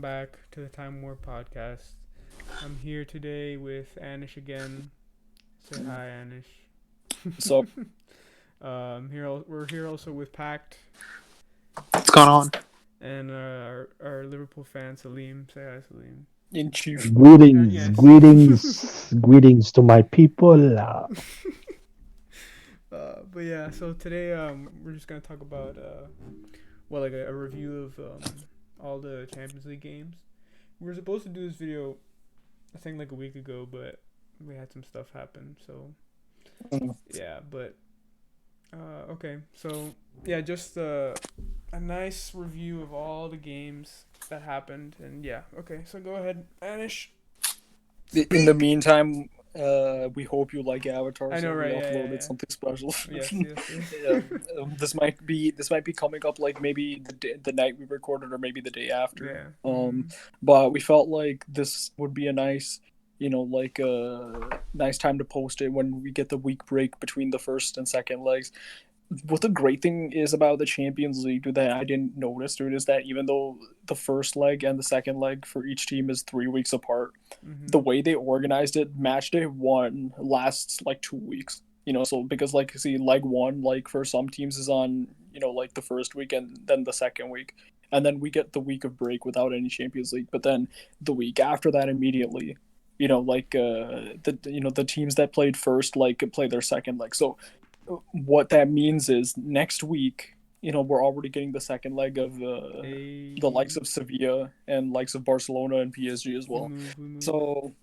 back to the Time War podcast. I'm here today with Anish again. Say hi, So Anish. We're here also with Pact What's going on? and our Liverpool fan Salim. Say hi, Salim. in chief. Greetings, Yes. greetings, greetings to my people. But yeah, so today we're just gonna talk about like a review of all the Champions League games. We were supposed to do this video, I think like a week ago, but we had some stuff happen. So Mm. yeah, but okay. So yeah, just a nice review of all the games that happened, and yeah, okay. So go ahead, Anish. In the meantime, we hope you like Avatar, I know, so we right? uploaded Yeah. something special. Yes, yes, yes. Yeah, this might be coming up like maybe the night we recorded or maybe the day after. Yeah. But we felt like this would be a nice, like a nice time to post it when we get the week break between the first and second legs. What the great thing is about the Champions League, dude, that I didn't notice, dude, is that even though the first leg and the second leg for each team is 3 weeks apart, the way they organized it, match day one lasts like 2 weeks. So because like see, leg one, like for some teams is on, like the first week and then the second week. And then we get the week of break without any Champions League. But then the week after that immediately, the teams that played first like play their second leg. So what that means is next week, we're already getting the second leg of the likes of Sevilla and likes of Barcelona and PSG as We well. move. We move. So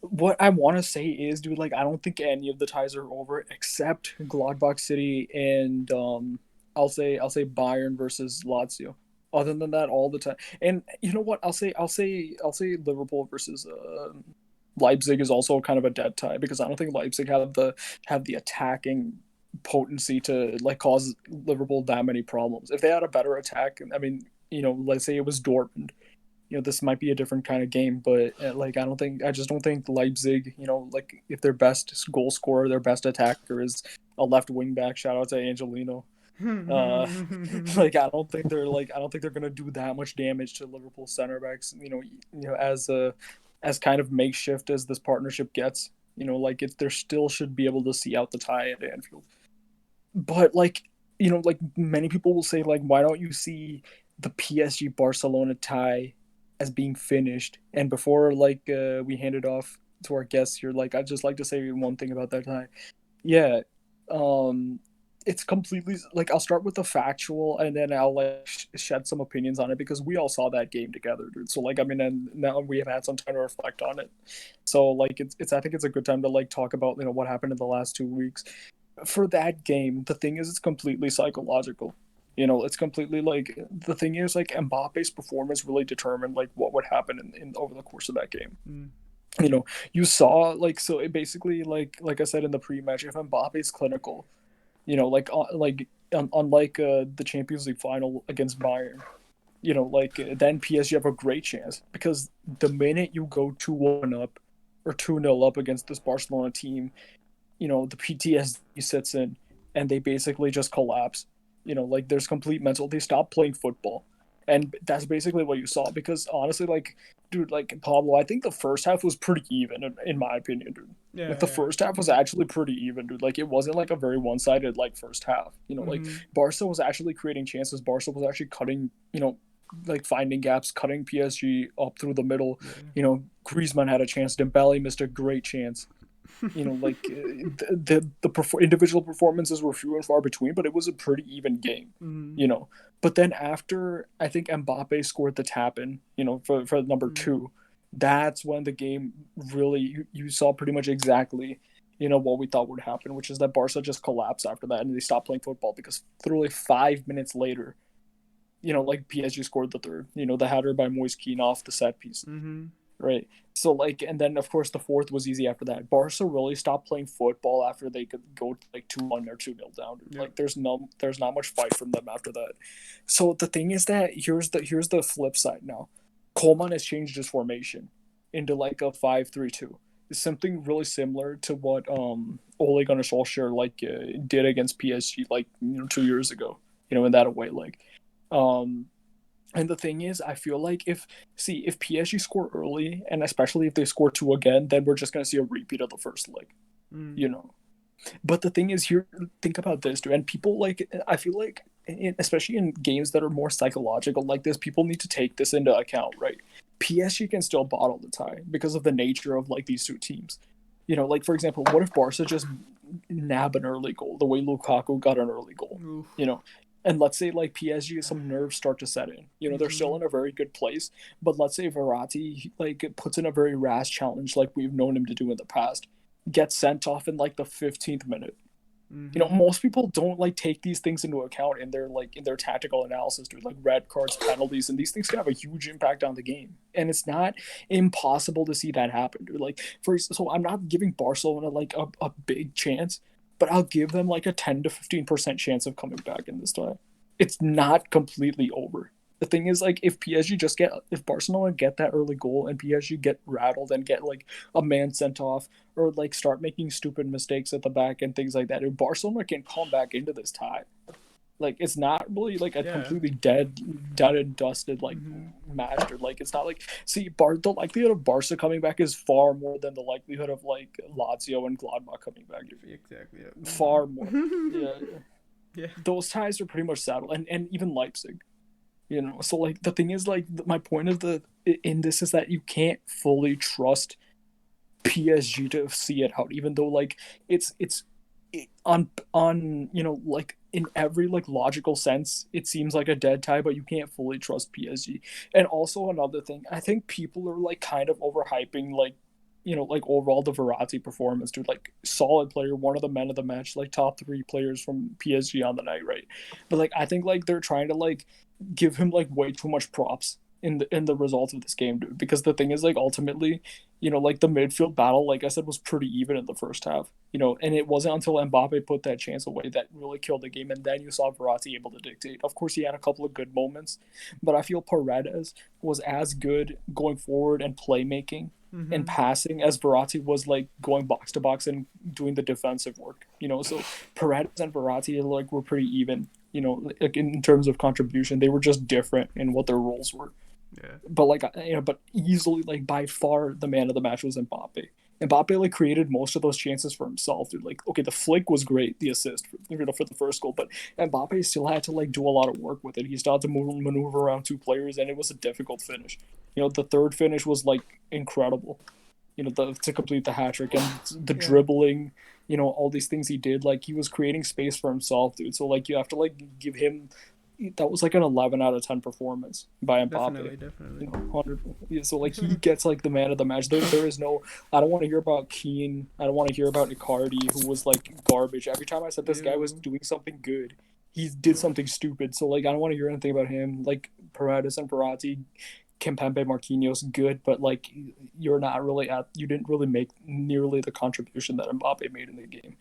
what I want to say is, dude, like I don't think any of the ties are over except Gladbach City and I'll say Bayern versus Lazio. Other than that, all the time, and you know what? I'll say Liverpool versus Leipzig is also kind of a dead tie because I don't think Leipzig have the attacking potency to like cause Liverpool that many problems. If they had a better attack, I mean, let's say it was Dortmund, this might be a different kind of game, but like I just don't think Leipzig, like if their best goal scorer, their best attacker is a left wing back. Shout out to Angelino. Uh, I don't think they're gonna do that much damage to Liverpool center backs. As kind of makeshift as this partnership gets. Like there still should be able to see out the tie at Anfield. But like like many people will say, like, why don't you see the PSG Barcelona tie as being finished? And before we hand it off to our guests here, like I'd just like to say one thing about that tie. Yeah, um, it's completely like I'll start with the factual and then I'll like shed some opinions on it because we all saw that game together, dude. So like I mean, and now we have had some time to reflect on it. So like it's I think it's a good time to like talk about what happened in the last 2 weeks for that game. The thing is, it's completely psychological. It's completely like the thing is like Mbappe's performance really determined like what would happen in over the course of that game. Mm. You saw like so it basically like I said in the pre-match, if Mbappe's clinical, unlike the Champions League final against Bayern, then PSG have a great chance because the minute you go 2-1 up or 2-0 up against this Barcelona team, the PTSD sets in and they basically just collapse. Like there's complete mental. They stop playing football, and that's basically what you saw. Because honestly, like, dude, like Pablo, I think the first half was pretty even in my opinion, dude. Yeah. Like the Yeah. first half was actually pretty even, dude. Like it wasn't like a very one-sided like first half. Like Barca was actually creating chances. Barca was actually cutting, like finding gaps, cutting PSG up through the middle. Yeah. Griezmann had a chance. Dembele missed a great chance. Individual performances were few and far between, but it was a pretty even game. But then after I think Mbappe scored the tap in, for number two, that's when the game really you saw pretty much exactly what we thought would happen, which is that Barca just collapsed after that and they stopped playing football because literally 5 minutes later, like PSG scored the third, the header by Moise Kean off the set piece. Right. So like, and then of course the fourth was easy after that. Barca really stopped playing football after they could go like 2-1 or 2-0 down. Yep. Like there's not much fight from them after that. So the thing is that here's the flip side now. Coleman has changed his formation into like a 5-3-2. It's something really similar to what Ole Gunnar Solskjaer did against PSG 2 years ago. In that away leg. And the thing is, I feel like if PSG score early, and especially if they score two again, then we're just gonna see a repeat of the first leg, Mm. you know. But the thing is, here, think about this, dude. And people like, I feel like, especially in games that are more psychological like this, people need to take this into account, right? PSG can still bottle the tie because of the nature of like these two teams. You know, like for example, what if Barca just nab an early goal the way Lukaku got an early goal? Oof. You know, and let's say like PSG, some nerves start to set in. You know, they're still in a very good place, but let's say Verratti like puts in a very rash challenge like we've known him to do in the past, gets sent off in like the 15th minute. You know, most people don't like take these things into account in their tactical analysis, dude. Like red cards, penalties, and these things can have a huge impact on the game. And it's not impossible to see that happen, dude. Like so I'm not giving Barcelona like a big chance, but I'll give them like a 10 to 15% chance of coming back in this time. It's not completely over. The thing is, like, if Barcelona get that early goal and PSG get rattled and get like a man sent off or like start making stupid mistakes at the back and things like that, if Barcelona can come back into this tie, like it's not really like a completely done and dusted like match. Or like it's not like the likelihood of Barca coming back is far more than the likelihood of like Lazio and Gladbach coming back. Exactly. Yeah. Far more. Yeah. Those ties are pretty much settled, and even Leipzig. You know, so like the thing is, like my point of in this is that you can't fully trust PSG to see it out, even though like it's on you know, like in every like logical sense it seems like a dead tie, but you can't fully trust PSG. And also another thing, I think people are like kind of overhyping like, you know, like overall the Verratti performance, dude. Like solid player, one of the men of the match, like top 3 players from PSG on the night, right? But like I think like they're trying to like give him like way too much props in the results of this game, dude. Because the thing is, like ultimately, you know, like the midfield battle, like I said, was pretty even in the first half. You know, and it wasn't until Mbappe put that chance away that really killed the game, and then you saw Verratti able to dictate. Of course, he had a couple of good moments, but I feel Paredes was as good going forward and playmaking and passing as Verratti was like going box to box and doing the defensive work. You know, so Paredes and Verratti like were pretty even. You know, like in terms of contribution, they were just different in what their roles were. Yeah. But like, you know, but easily, like by far, the man of the match was Mbappe. Mbappe like created most of those chances for himself, dude. Like, okay, the flick was great, the assist for the first goal, but Mbappe still had to like do a lot of work with it. He still had to maneuver around 2 players, and it was a difficult finish. You know, the third finish was like incredible. You know, to complete the hat trick and the dribbling. You know, all these things he did, like he was creating space for himself, dude. So like you have to like give him. That was like an 11 out of 10 performance by Mbappe. Definitely. You know, 100. Yeah, so like he gets like the man of the match. There is no. I don't want to hear about Keane. I don't want to hear about Icardi, who was like garbage. Every time I said this guy was doing something good, he did something stupid. So like I don't want to hear anything about him. Like Paredes and Verratti, Kimpembe, Marquinhos, good, but like you didn't really make nearly the contribution that Mbappe made in the game.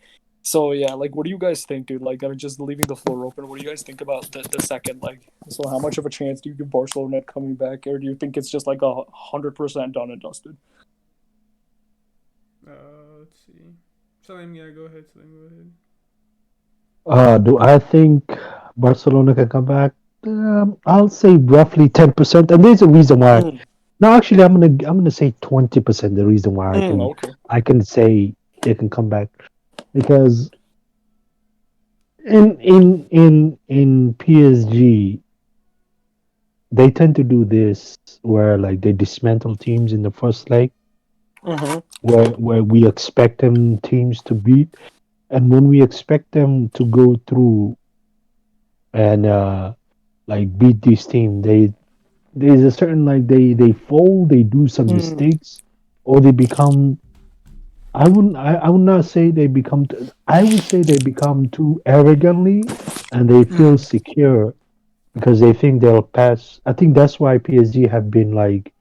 So yeah, like what do you guys think, dude? Like I'm just leaving the floor open. What do you guys think about the second leg? So how much of a chance do you give Barcelona coming back, or do you think it's just like 100% done and dusted? Let's see. Salim, yeah, go ahead. Do I think Barcelona can come back? I'll say roughly 10%, and there's a reason why. No, actually, I'm gonna say 20%. The reason why Okay. I can say they can come back because in PSG they tend to do this where like they dismantle teams in the first leg, where we expect them teams to beat, and when we expect them to go through and like beat this team, there's a certain like they fold, they do some mistakes, or they become. I would not say they become. I would say they become too arrogantly, and they feel secure because they think they'll pass. I think that's why PSG have been like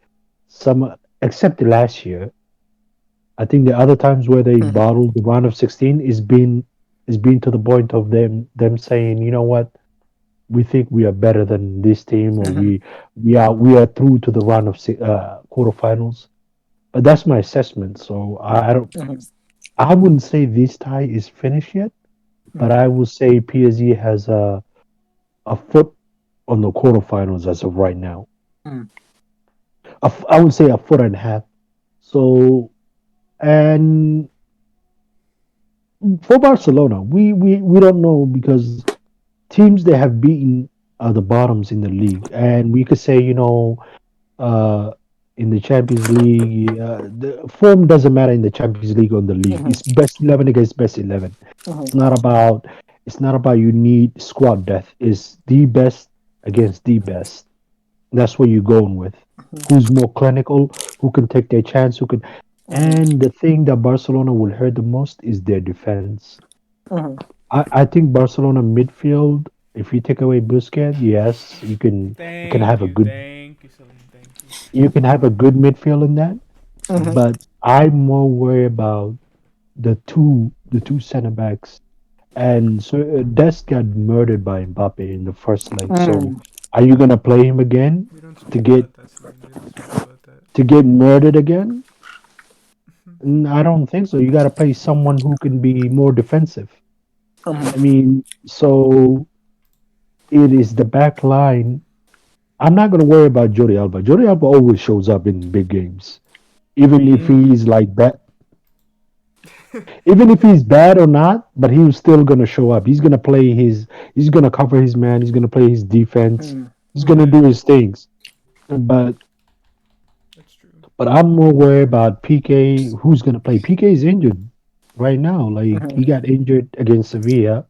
some, except the last year. I think the other times where they bottled the round of 16 is been to the point of them saying, you know what, we think we are better than this team, or we are through to the round of quarterfinals. But that's my assessment. So I don't. I wouldn't say this tie is finished yet, but I would say PSG has a foot on the quarterfinals as of right now. Mm. I would say a foot and a half. So, and for Barcelona, we don't know because teams they have beaten are the bottoms in the league, and we could say uh, in the Champions League, the form doesn't matter in the Champions League or the league. It's Mm-hmm. best 11 against best 11. It's Mm-hmm. not about it's not about you need squad depth. It's the best against the best. That's what you're going with. Who's more clinical? Who can take their chance? Who can? Mm-hmm. And the thing that Barcelona will hurt the most is their defense. Mm-hmm. I think Barcelona midfield. If you take away Busquets, yes, you can Thank have a you, good thank you, Celine, thank you. you can have a good midfield in that. Mm-hmm. But I'm more worried about the two center backs. And so Dest got murdered by Mbappe in the first leg. So Mm. are you gonna play him again We don't to speak get about that, Celine. We don't speak about that. murdered again? I don't think so. You gotta play someone who can be more defensive. I Mm-hmm. mean, so it is the back line. I'm not gonna worry about Jordi Alba. Jordi Alba always shows up in big games, even if Really? he's like that. Even if he's bad or not, but he's still gonna show up. He's gonna play his. He's gonna cover his man. He's gonna play his defense. He's Mm-hmm. gonna Yeah, do his things. But that's true. I'm more worried about PK. Who's gonna play? PK is injured right now. Like he Mm-hmm. got injured against Sevilla.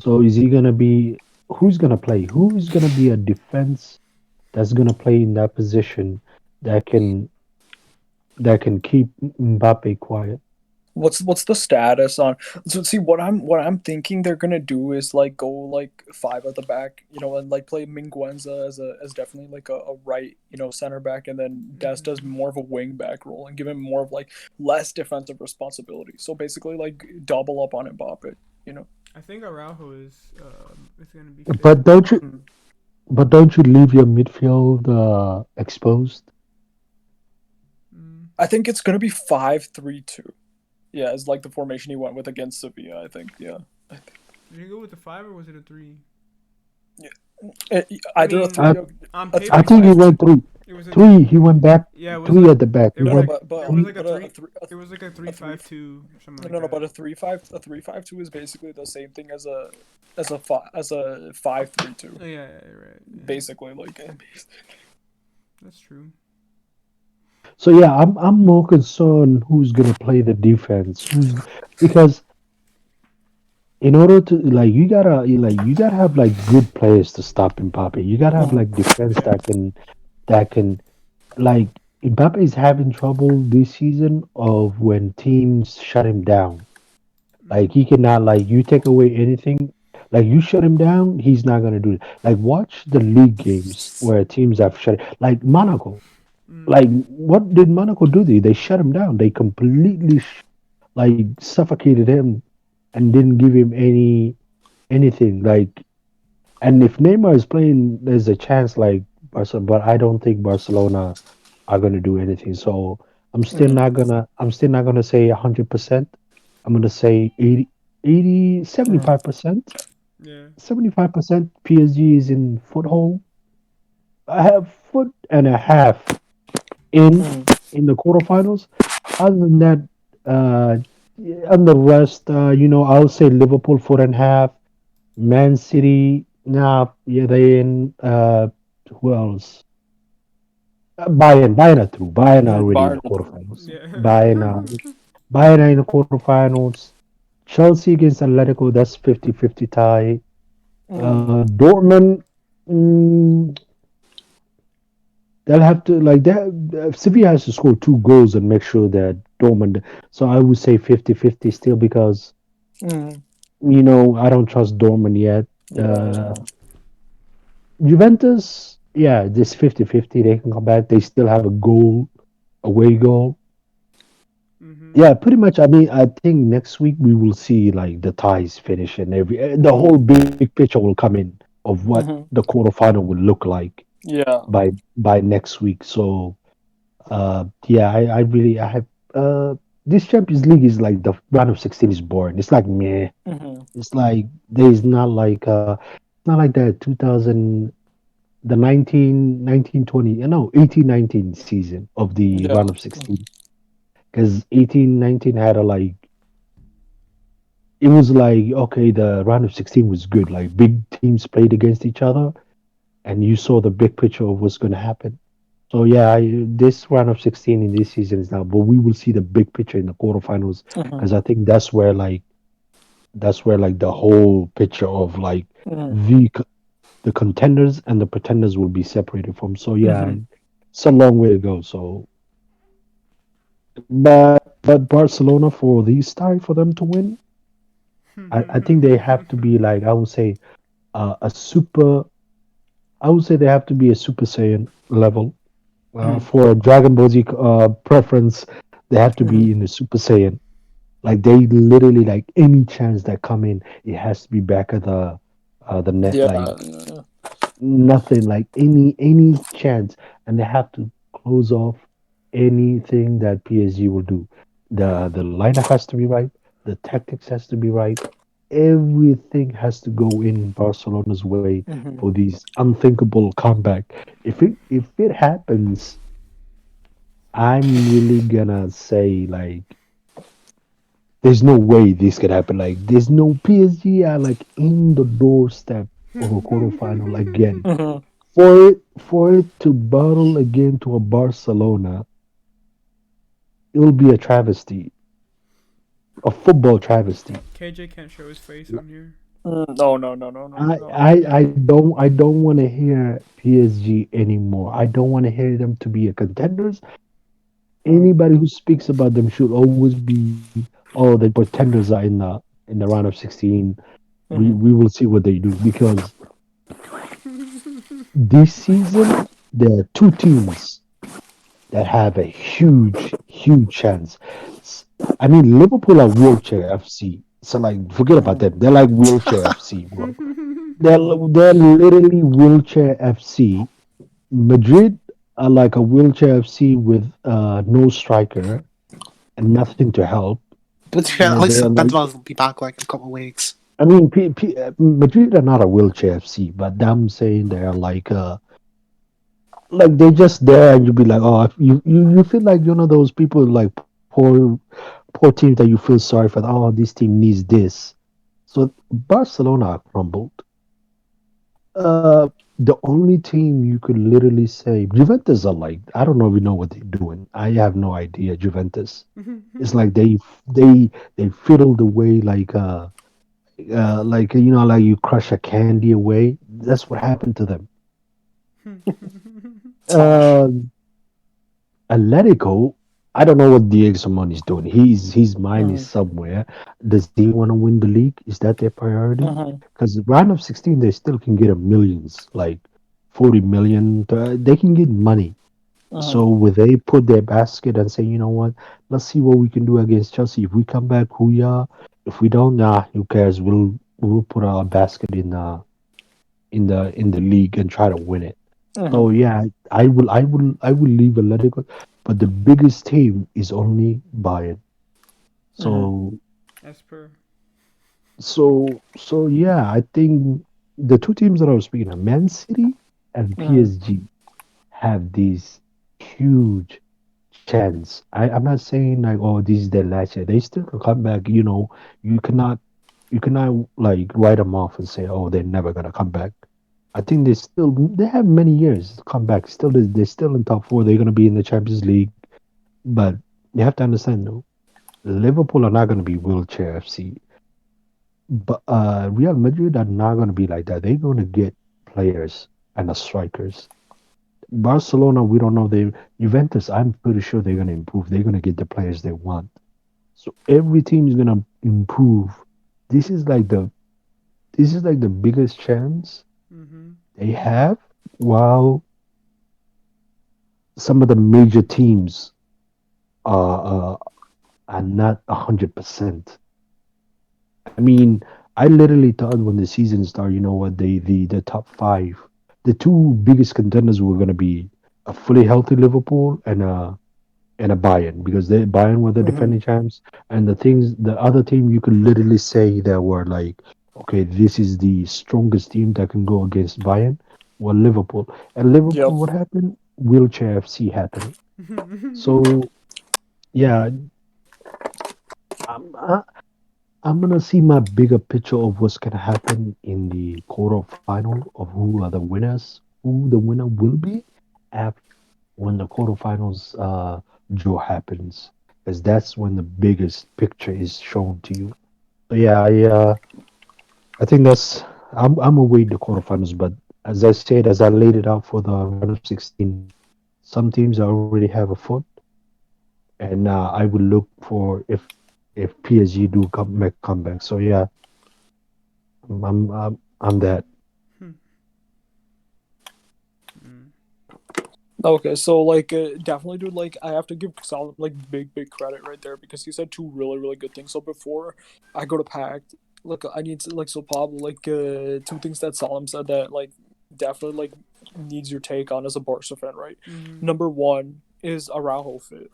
So is he gonna be? Who's gonna play? Who's gonna be a defense that's gonna play in that position that can keep Mbappe quiet? What's the status on? So see what I'm thinking they're gonna do is like go like five at the back, and like play Minguenza as definitely like a right center back, and then Dest does Hmm. more of a wing back role and give him more of like less defensive responsibility. So basically like double up on Mbappe. You know. I think Araujo is gonna be fit. But don't you? Mm. But don't you leave your midfield exposed? Mm. I think it's gonna be 5-3-2. Yeah, it's like the formation he went with against Sevilla. I think. Yeah. I think. Did you go with the five or was it a three? I Either a mean, three, I on a paper I three it think he five was two. went three. it was a Three. He went back yeah, it was three like at the back. He it No, was no, went like but it was three. like a a three. three, It was like a a three. 3-5-2 or something like No, no, that. but a 3-5-2 is basically the same thing as a 5-3-2. Oh yeah, yeah, right. Yeah, Basically, like that's true. So yeah, I'm more concerned who's gonna play the defense. Who's because in order to you gotta have like good players to stop Mbappe. You gotta have Mhm, like defense that can like Mbappe is having trouble this season of when teams shut him down. Like Mm. he cannot like you take away anything. Like you shut him down, he's not gonna do it. Like watch the league games where teams have shut like Monaco. Mm. Like what did Monaco do? They shut him down. They completely like suffocated him and didn't give him anything. Like and if Neymar is playing, there's a chance like Barcelona, but I don't think Barcelona are gonna do anything. So mhm, I'm still not gonna say 100%. I'm gonna say 80, mhm, 75%. Yeah. 75% PSG is in foothold. I have foot and a half in mhm, in the quarterfinals. Other than that, yeah, and the rest, I'll say Liverpool foot and a half, Man City. Nah, yeah, they in. Who else? Bayern are through. Bayern are already in Bayern the through. quarterfinals. Yeah. Bayern are in the quarterfinals. Chelsea against Atletico, that's 50-50 tie. Mhm, Dortmund, mm, they'll have to like that. Sevilla has to score 2 goals and make sure that Dortmund. So I would say 50-50 still because mhm. I don't trust Dortmund yet. Yeah. Uh, Juventus, yeah, this 50-50. They can come back. They still have a away goal. Mhm. Yeah, pretty much. I mean, I think next week we will see like the ties finish and the whole Mhm, big picture will come in of what mhm. the quarterfinal will look like Yeah. by next week. So, yeah, I have this Champions League is like the round of 16 is boring. It's like meh. Mhm, It's like there's not like not like that 2000, the 1920, no, 1819 season of the Yeah. round of 16. Because 1819 had a like, it was like, okay, the round of 16 was good. Like big teams played against each other, and you saw the big picture of what's going to happen. So yeah, this round of 16 in this season is now, but we will see the big picture in the quarterfinals, Mhm. because I think that's where the whole picture of like Mhm. the the contenders and the pretenders will be separated from. So yeah, Mhm. it's a long way to go. So, but Barcelona, for this time for them to win, I think they have to be like, I would say, a super. I would say they have to be a Super Saiyan level. Mhm. For Dragon Ball Z preference, they have to Mhm. be in the Super Saiyan. Like they literally, like any chance that come in, it has to be back of the net. Yeah. Like nothing, like any chance, and they have to close off anything that PSG will do. The lineup has to be right. The tactics has to be right. Everything has to go in Barcelona's way Mhm. for these unthinkable comeback. If it happens, I'm really gonna say like there's no way this could happen. Like there's no PSG are like in the doorstep of a quarterfinal again. Mhm. For it to battle again to a Barcelona, it will be a travesty, a football travesty. KJ can't show his face on here. No, no, no, no, no, I no. I I don't want to hear PSG anymore. I don't want to hear them to be a contenders. Mhm. Anybody who speaks about them should always be, oh, the pretenders are in the round of 16. We Mhm. will see what they do, because this season there are two teams that have a huge chance. S- I mean, Liverpool are wheelchair FC. So like, forget about Mhm. them. They're like wheelchair FC, bro. They're literally wheelchair FC. Madrid are like a wheelchair FC with no striker and nothing to help. But yeah, at They least are like, Benzema will be back like in a couple of weeks. I mean, Madrid are not a wheelchair FC, but I'm saying they're like they're just there, and you'll be like, oh, you feel like those people, like poor teams that you feel sorry for. Oh, this team needs this. So Barcelona crumbled. The only team you could literally say Juventus are like, I don't know if you know what they're doing. I have no idea. Juventus, it's like they fiddle the way like like you crush a candy away. That's what happened to them. Tosh. Uh, Atletico, I don't know what Diego Simone is doing. His mind is Mhm. somewhere. Does he want to win the league? Is that their priority? Mhm. Because round of 16, they still can get a millions, like 40 million. They can get money. Mhm. So will they put their basket and say, you know what? Let's see what we can do against Chelsea. If we come back, who ya? If we don't, nah, who cares? We'll put our basket in the league and try to win it. Mhm. So yeah, I will leave Atletico, but the biggest team is only Bayern. Mhm. So As per. so yeah, I think the two teams that I was speaking of, Man City and Mhm. PSG, have this huge chance. I'm not saying like, oh, this is their last year. They still can come back. You cannot like write them off and say, oh, they're never gonna come back. I think they have many years to come back. Still, they're still in top four. They're gonna be in the Champions League, but you have to understand though, Liverpool are not gonna be wheelchair FC, but Real Madrid are not gonna be like that. They're gonna get players and the strikers. Barcelona, we don't know. Juventus, I'm pretty sure they're gonna improve. They're gonna get the players they want. So every team is gonna improve. This is like the this is like the biggest chance Mm-hmm. they have, while some of the major teams are not 100%. I mean, I literally thought when the season started, you know what, the top five, the two biggest contenders were gonna be a fully healthy Liverpool and a Bayern, because Bayern were the Mhm. defending champs, and the other team you could literally say that were like okay, this is the strongest team that can go against Bayern. Well, Liverpool. And Liverpool, Yep. what happened? Wheelchair FC happened. So, yeah, I'm, I, I'm gonna see my bigger picture of what's gonna happen in the quarterfinal of who are the winners, who the winner will be after when the quarterfinals draw happens, because that's when the biggest picture is shown to you. So yeah, I think that's I'm away the quarterfinals, but as I said, as I laid it out for the round of 16, some teams I already have a foot, and I will look for if PSG do make comeback. So yeah, I'm that. Okay, so like definitely, dude. Like I have to give Solid like big credit right there because he said two really good things. So before I go to Pact, look, I need to like so Pablo like two things that Solemn said that like definitely like needs your take on as a Barca fan, right? Number one is Araujo fit.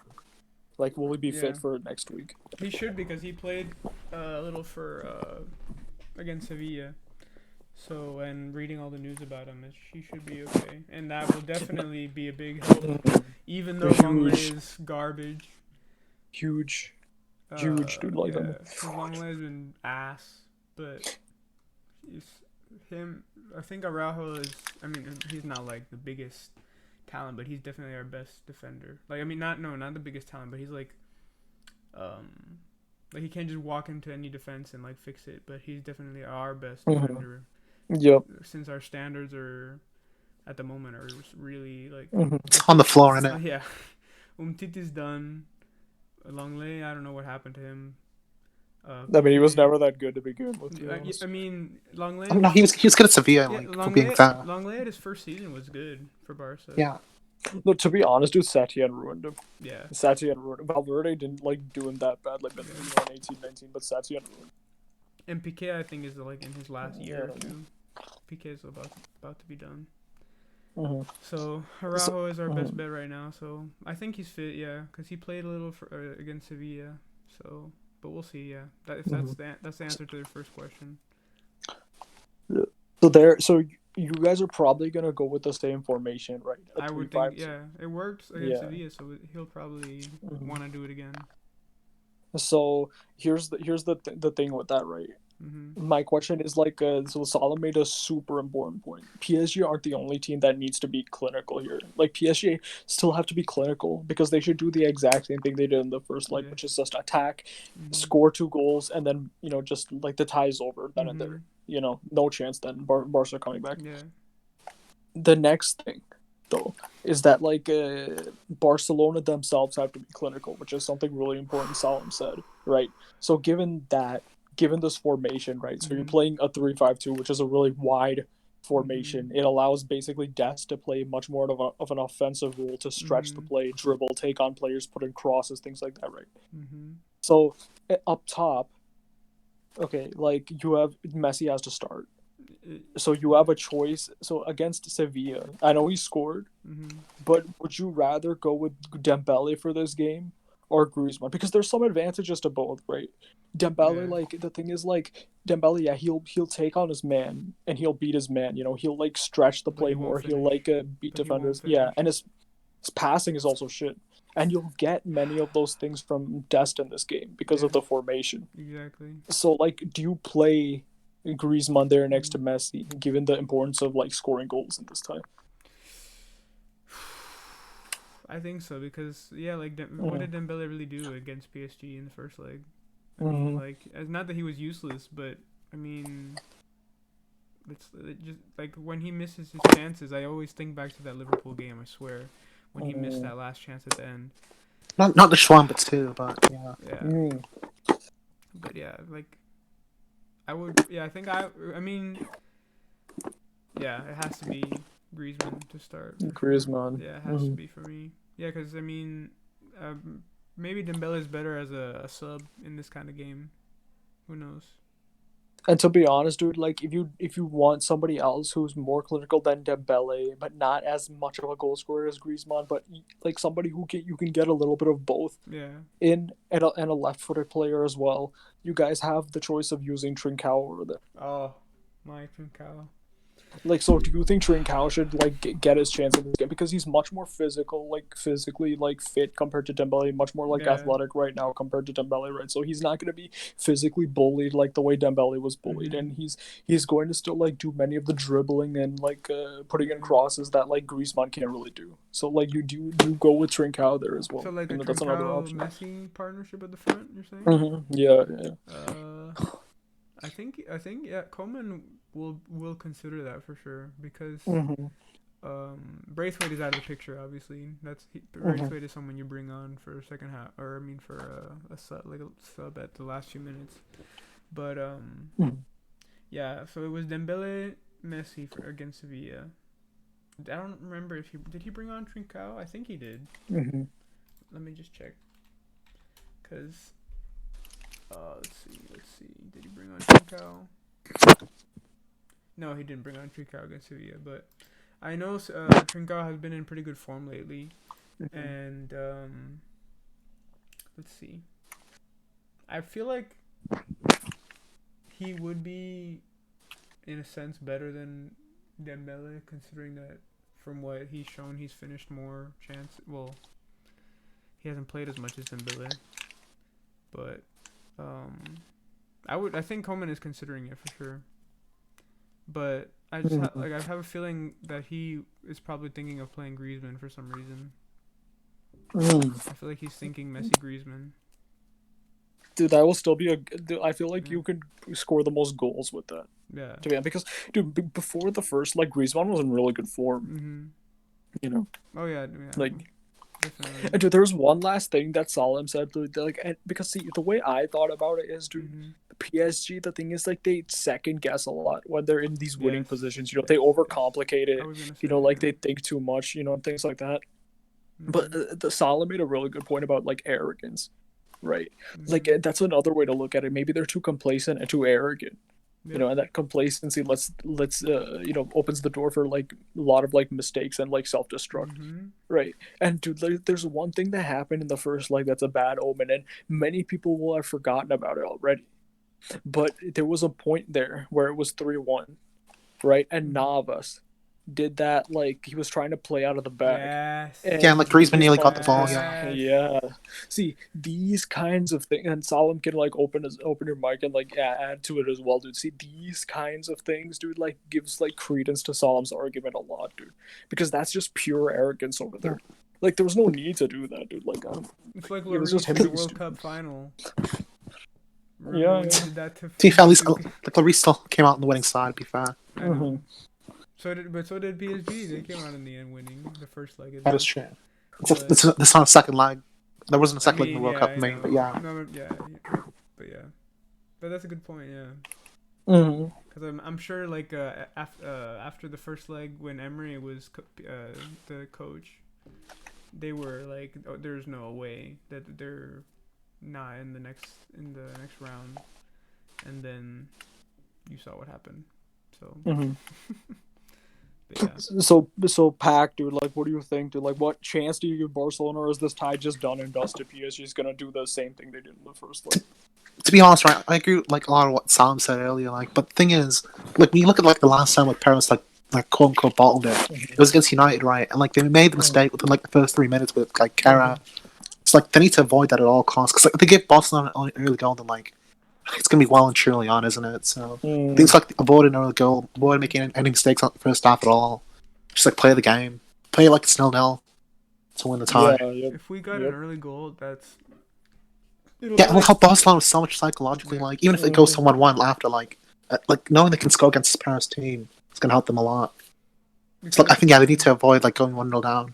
Like, will he be Yeah, fit for next week? he should because he played a little for against Sevilla. So, and reading all the news about him, he should be okay, and that will definitely be a big help. Even though Longley Huge, is garbage, huge, huge, dude. Like, yeah, because Longley has been ass, but he's, him. I think Araujo is. I mean, he's not like the biggest talent, but he's definitely our best defender. Like, I mean, not the biggest talent, but he's um, like he can't just walk into any defense and like fix it. But he's definitely our best defender. Yep. Since our standards are at the moment are really like On the floor, innit? yeah. Umtiti's done. Longley, I don't know what happened to him. I mean, he was Piqué, never that good to begin with, to be honest. I mean, Oh, no, he was good at Sevilla, yeah, like for being fair. Longley at his first season was good for Barca. Yeah. Look, to be honest, dude, Setien ruined him. Yeah. Setien ruined him. Valverde didn't like do him that bad, like in 18, 19, but Setien ruined And Piqué, I think, is like in his last year or Yeah. two. Piqué is about to be done. him. So Araujo is our best bet right now. So I think he's fit, yeah, because he played a little for, against Sevilla. So, but we'll see, yeah. If that's the answer to your first question. So you guys are probably gonna go with the same formation, right? I would think, yeah, it worked against Sevilla, so he'll probably want to do it again. So here's the thing with that, right? My question is like, so Salah made a super important point. PSG aren't the only team that needs to be clinical here. Like PSG still have to be clinical because they should do the exact same thing they did in the first leg, which is just attack, score 2 goals, and then just like the tie is over then and there. No chance then Barca coming back. Yeah. The next thing though is that like Barcelona themselves have to be clinical, which is something really important Salim said, right? So given this formation, right? So you're playing a 3-5-2, which is a really wide formation. It allows basically Dest to play much more of an offensive role to stretch the play, dribble, take on players, put in crosses, things like that, right? So up top, okay, like you have Messi has to start. So you have a choice. So against Sevilla, I know he scored, but would you rather go with Dembele for this game or Griezmann? Because there's some advantages to both, right? Dembele, like the thing is, like Dembele, yeah, he'll take on his man and he'll beat his man. He'll like stretch the play more. He'll like beat defenders. Yeah, and his passing is also shit. And you'll get many of those things from Dest in this game because of the formation. Exactly. So, like, do you play Griezmann there next to Messi, given the importance of like scoring goals in this time? I think so because like what did Dembele really do against PSG in the first leg? I mean, like, it's not that he was useless, but I mean, it just like when he misses his chances, I always think back to that Liverpool game. I swear, when he missed that last chance at the end. Not the Schwab, but too, but yeah. Yeah. But yeah, like, I would. Yeah, I mean, yeah, it has to be Griezmann to start. Griezmann. Yeah, it has to be for me. Yeah, because I mean, maybe Dembele is better as a sub in this kind of game. Who knows? And to be honest, dude, like if you want somebody else who's more clinical than Dembele, but not as much of a goal scorer as Griezmann, but like somebody who you can get a little bit of both Yeah. in and a left-footed player as well. You guys have the choice of using Trincao over there. Oh, Mike Trincao. Like, so do you think Trincao should like get his chance in this game because he's much more physical, like physically like fit compared to Dembele, much more like Yeah. athletic right now compared to Dembele, right? So he's not going to be physically bullied like the way Dembele was bullied, and he's going to still like do many of the dribbling and like putting in crosses that like Griezmann can't really do. So like you go with Trincao there as well. So like a That's another Trincao option. Messi partnership at the front, you're saying? Yeah. I think yeah, Coleman will consider that for sure because Braithwaite is out of the picture. Obviously, Braithwaite is someone you bring on for a second half, or I mean for a sub at the last few minutes. But yeah. So it was Dembele, Messi against Sevilla. I don't remember if he bring on Trincao. I think he did. Let me just check. Cause let's see. Did he bring on Trincao? No, he didn't bring on Trincao against Sevilla, but I know Trincao has been in pretty good form lately, and let's see. I feel like he would be, in a sense, better than Dembele, considering that from what he's shown, he's finished more chance. Well, he hasn't played as much as Dembele, but I think Coleman is considering it for sure. But I just I have a feeling that he is probably thinking of playing Griezmann for some reason. I feel like he's thinking Messi Griezmann. Dude, that will still be I feel like you could score the most goals with that. Yeah. To be honest, because dude, before the first, like Griezmann was in really good form. You know. Oh yeah. Like. Definitely. And dude, there's one last thing that Salim said, dude. Like, because see, the way I thought about it is, dude, PSG. The thing is, like, they second guess a lot when they're in these winning positions. You know, they overcomplicate it. You know, like they think too much. You know, and things like that. But the Salim made a really good point about like arrogance, right? Like that's another way to look at it. Maybe they're too complacent and too arrogant. You know, and that complacency let's you know, opens the door for like a lot of like mistakes and like self-destruct, right? And dude, there's one thing that happened in the first leg that's a bad omen, and many people will have forgotten about it already. But there was a point there where it was 3-1, right? And Navas did that, like he was trying to play out of the back. Yes. Yeah, like Griezmann nearly got the ball. Yeah. See, these kinds of things, and Salim can like open your mic and like add to it as well, dude. See, these kinds of things, dude, like gives like credence to Salim's argument a lot, dude, because that's just pure arrogance over there. Like there was no need to do that, dude. Like it's like it was just in the World Cup final. Yeah. Did that to be fair, at least like Lloris still came out on the winning side. To be fair. So did PSG. They came out in the end winning the first leg. That is true. It's not a second leg. There wasn't a second leg in the World Cup, but yeah. But that's a good point, yeah. Because I'm sure, like after the first leg, when Emery was the coach, they were like, oh, "There's no way that they're not in the next round," and then you saw what happened. So. Yeah. So Pac, dude, like, what do you think, dude? Like, what chance do you give Barcelona, or is this tie just done and dusted? PSG's gonna do the same thing they did in the first leg. To be honest, right, I agree with like a lot of what Sam said earlier. Like, but the thing is, like when you look at like the last time like Paris like quote unquote bottled it, it was against United, right? And like they made the mistake within like the first 3 minutes with like Kara. It's like they need to avoid that at all costs because like, if they give Barcelona an early goal, then like it's gonna be well and truly on, isn't it? So things like avoiding an early goal, avoid making any mistakes on the first half at all. Just like play the game, play it like it's 0-0 to win the tie. If we got an early goal, that's it'll help Barcelona so much psychologically. Like even if it goes to 1-1 after, like knowing they can score against this Paris team, it's gonna help them a lot. It's like I think they need to avoid like going 1-0 down.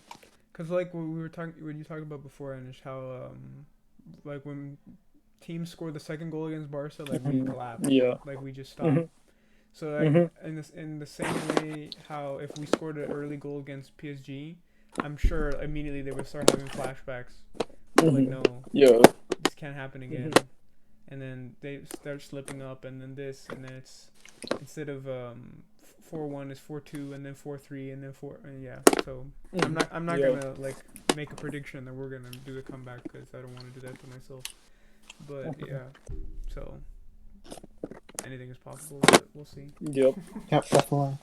Because like when you talked about before, and how like when teams score the second goal against Barca, like we collapse. Like we just stop. So like, in the same way, how if we scored an early goal against PSG, I'm sure immediately they would start having flashbacks. Like no, this can't happen again. and then they start slipping up, and then this, and then it's instead of 4-1 is 4-2, and then 4-3, and then 4. Yeah. So I'm not gonna like make a prediction that we're gonna do the comeback because I don't want to do that to myself. But yeah, so anything is possible. But we'll see. Yep. Yep, definitely.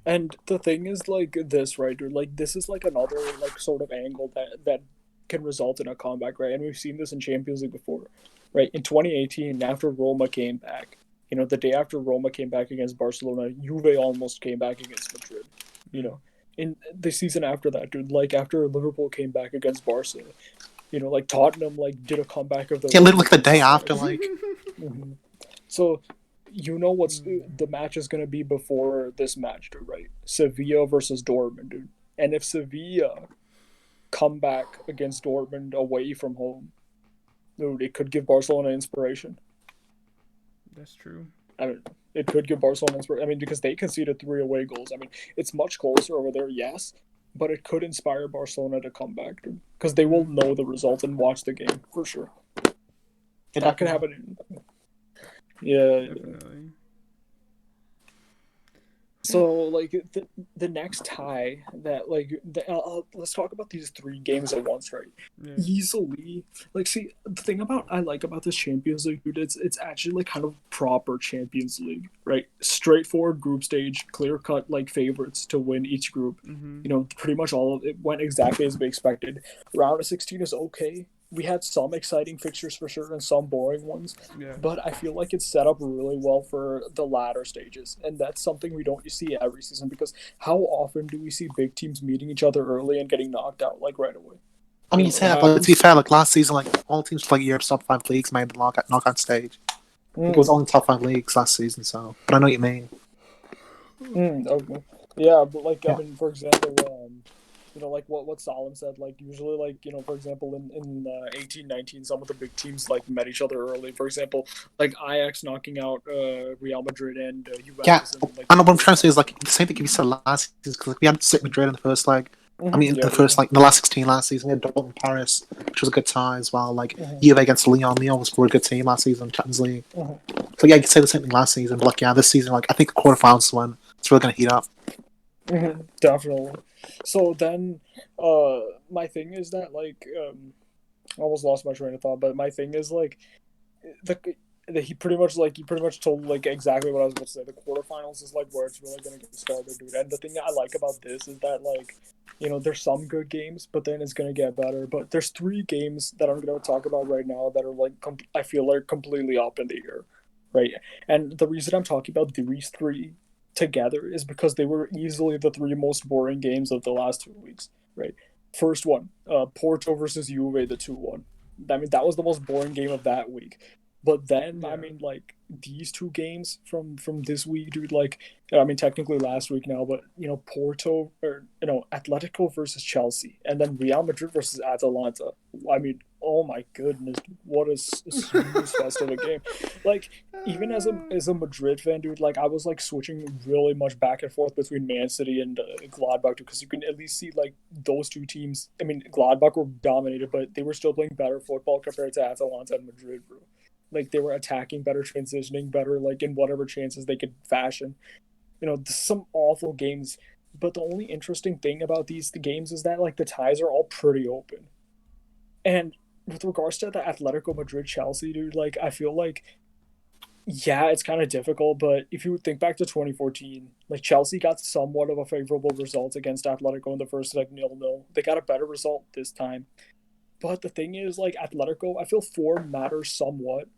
And the thing is, like this, right, dude? Like this is like another like sort of angle that can result in a comeback, right? And we've seen this in Champions League before, right? In 2018, after Roma came back, the day after Roma came back against Barcelona, Juve almost came back against Madrid. In the season after that, dude, like after Liverpool came back against Barca, like Tottenham like did a comeback of the literally like the day after, like. Mm-hmm. So, what's the match is going to be before this match, dude, right? Sevilla versus Dortmund, dude. And if Sevilla come back against Dortmund away from home, dude, it could give Barcelona inspiration. That's true. I mean, it could give Barcelona inspiration. I mean, because they conceded 3 away goals. I mean, it's much closer over there, yes, but it could inspire Barcelona to come back, dude. Because they will know the result and watch the game, for sure. That could happen. Yeah. Definitely. So, like, the next tie that, like, let's talk about these 3 games at once, right? Yeah. Easily. Like, see, the thing I like about this Champions League, dude, it's actually, like, kind of proper Champions League, right? Straightforward group stage, clear-cut, like, favorites to win each group. Mm-hmm. Pretty much all of it went exactly as we expected. Round of 16 is okay. We had some exciting fixtures for sure and some boring ones, but I feel like it's set up really well for the latter stages, and that's something we don't see every season because how often do we see big teams meeting each other early and getting knocked out like right away? I mean, but to be fair, like last season, like all teams like Europe's top 5 leagues made the knockout stage. It was only top 5 leagues last season, so. But I know what you mean. Okay. Yeah, but like I mean, for example, like what Salim said, like usually, like for example, in 18-19, some of the big teams like met each other early. For example, like Ajax knocking out Real Madrid and Juventus. Yeah, and, like, I know what I'm trying to say is like the same thing can be said last season because like, we had Madrid in the first leg. I mean, in the last 16 last season, we had Dortmund Paris, which was a good tie as well. Like Juve against Lyon. Lyon was a good team last season in Champions League. So yeah, you could say the same thing last season, but like this season, like I think the quarterfinals when it's really gonna heat up. Definitely. So then, my thing is that like, I almost lost my train of thought, but my thing is like, he pretty much told like exactly what I was about to say. The quarterfinals is like where it's really gonna get started, dude. And the thing I like about this is that like, there's some good games, but then it's gonna get better. But there's 3 games that I'm gonna talk about right now that are like I feel like completely up in the air, right? And the reason I'm talking about these 3 together is because they were easily the 3 most boring games of the last 2 weeks, right? First one, Porto versus Juve, the 2-1. I mean, that was the most boring game of that week. But then, I mean, like, these 2 games from this week, dude, like, I mean, technically last week now, but, Porto, or, Atletico versus Chelsea, and then Real Madrid versus Atalanta. I mean, oh my goodness, what a snooze fest of a game. Like, even as a Madrid fan, dude, like, I was, like, switching really much back and forth between Man City and Gladbach, because you can at least see, like, those 2 teams. I mean, Gladbach were dominated, but they were still playing better football compared to Atalanta and Madrid, bro. Like, they were attacking better, transitioning better, like, in whatever chances they could fashion. Some awful games. But the only interesting thing about these games is that, like, the ties are all pretty open. And with regards to the Atletico Madrid-Chelsea, dude, like, I feel like, yeah, it's kind of difficult, but if you think back to 2014, like, Chelsea got somewhat of a favorable result against Atletico in the first, like, 0-0. They got a better result this time. But the thing is, like, Atletico, I feel form matters somewhat.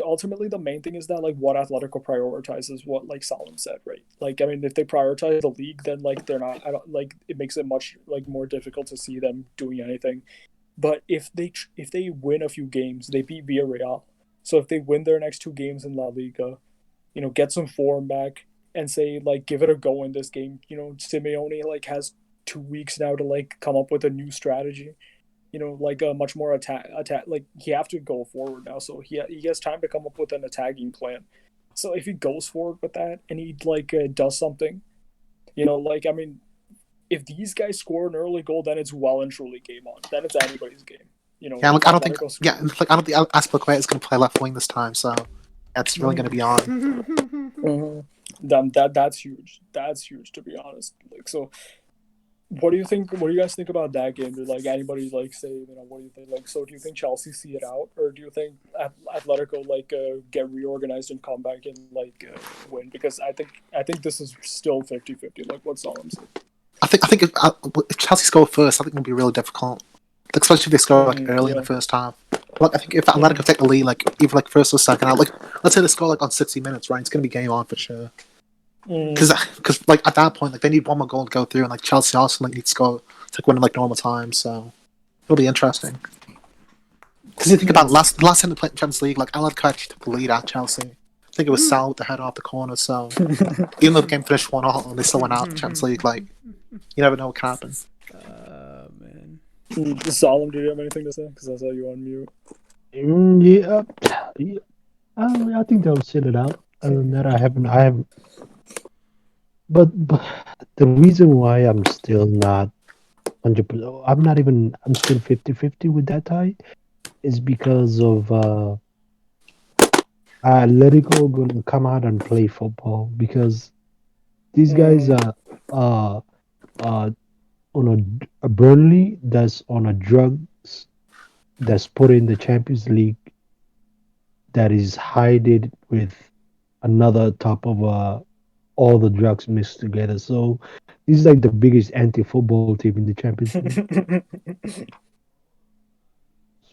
Ultimately, the main thing is that, like, what Atletico prioritizes, what, like, Salim said, right? Like, I mean, if they prioritize the league, then, like, they're not, like, it makes it much, like, more difficult to see them doing anything. But if they win a few games, they beat Villarreal. So if they win their next 2 games in La Liga, get some form back and say, like, give it a go in this game. Simeone, like, has 2 weeks now to, like, come up with a new strategy. Like a much more attack. Like, he have to go forward now, so he has time to come up with an attacking plan. So if he goes forward with that and he like does something, like, I mean, if these guys score an early goal, then it's well and truly game on. Then it's anybody's game. Yeah, look, I don't think. Atletico Yeah, screwed. like I don't think Aspilicueta is going to play left wing this time, so that's really going to be on. That's huge. That's huge, to be honest. Like, so what do you think? What do you guys think about that game? Did like anybody like say, what do you think? Like, so do you think Chelsea see it out, or do you think Atletico like get reorganized and come back and like win? Because I think this is still 50-50. Like what Solomon said. I think if Chelsea score first, I think it'll be really difficult, like, especially if they score like early in the first half. Like I think if Atletico take the lead, like either like first or second half, like let's say they score like on 60 minutes, right? It's going to be game on for sure. Because like at that point, like they need one more goal to go through, and like Chelsea also like need to score to win in like normal time. So it'll be interesting. Because you think about last time they played in Champions League, like Atletico actually took the lead at Chelsea. I think it was Sal with the header off the corner. So even though the game finished 1-1 and they still went out in the Champions League, like you never know what can happen. Man. Solemn, do you have anything to say? Because I saw you on mute. Yeah, I think they'll sit it out. Other than that, I haven't. But the reason why I'm still not 100%, I'm still 50-50 with that tie, is because of Atletico gonna come out and play football, because these guys are uh on a Burnley that's on a drugs, that's put in the Champions League, that is hiding with another top of all the drugs mixed together. So this is like the biggest anti-football team in the Champions League.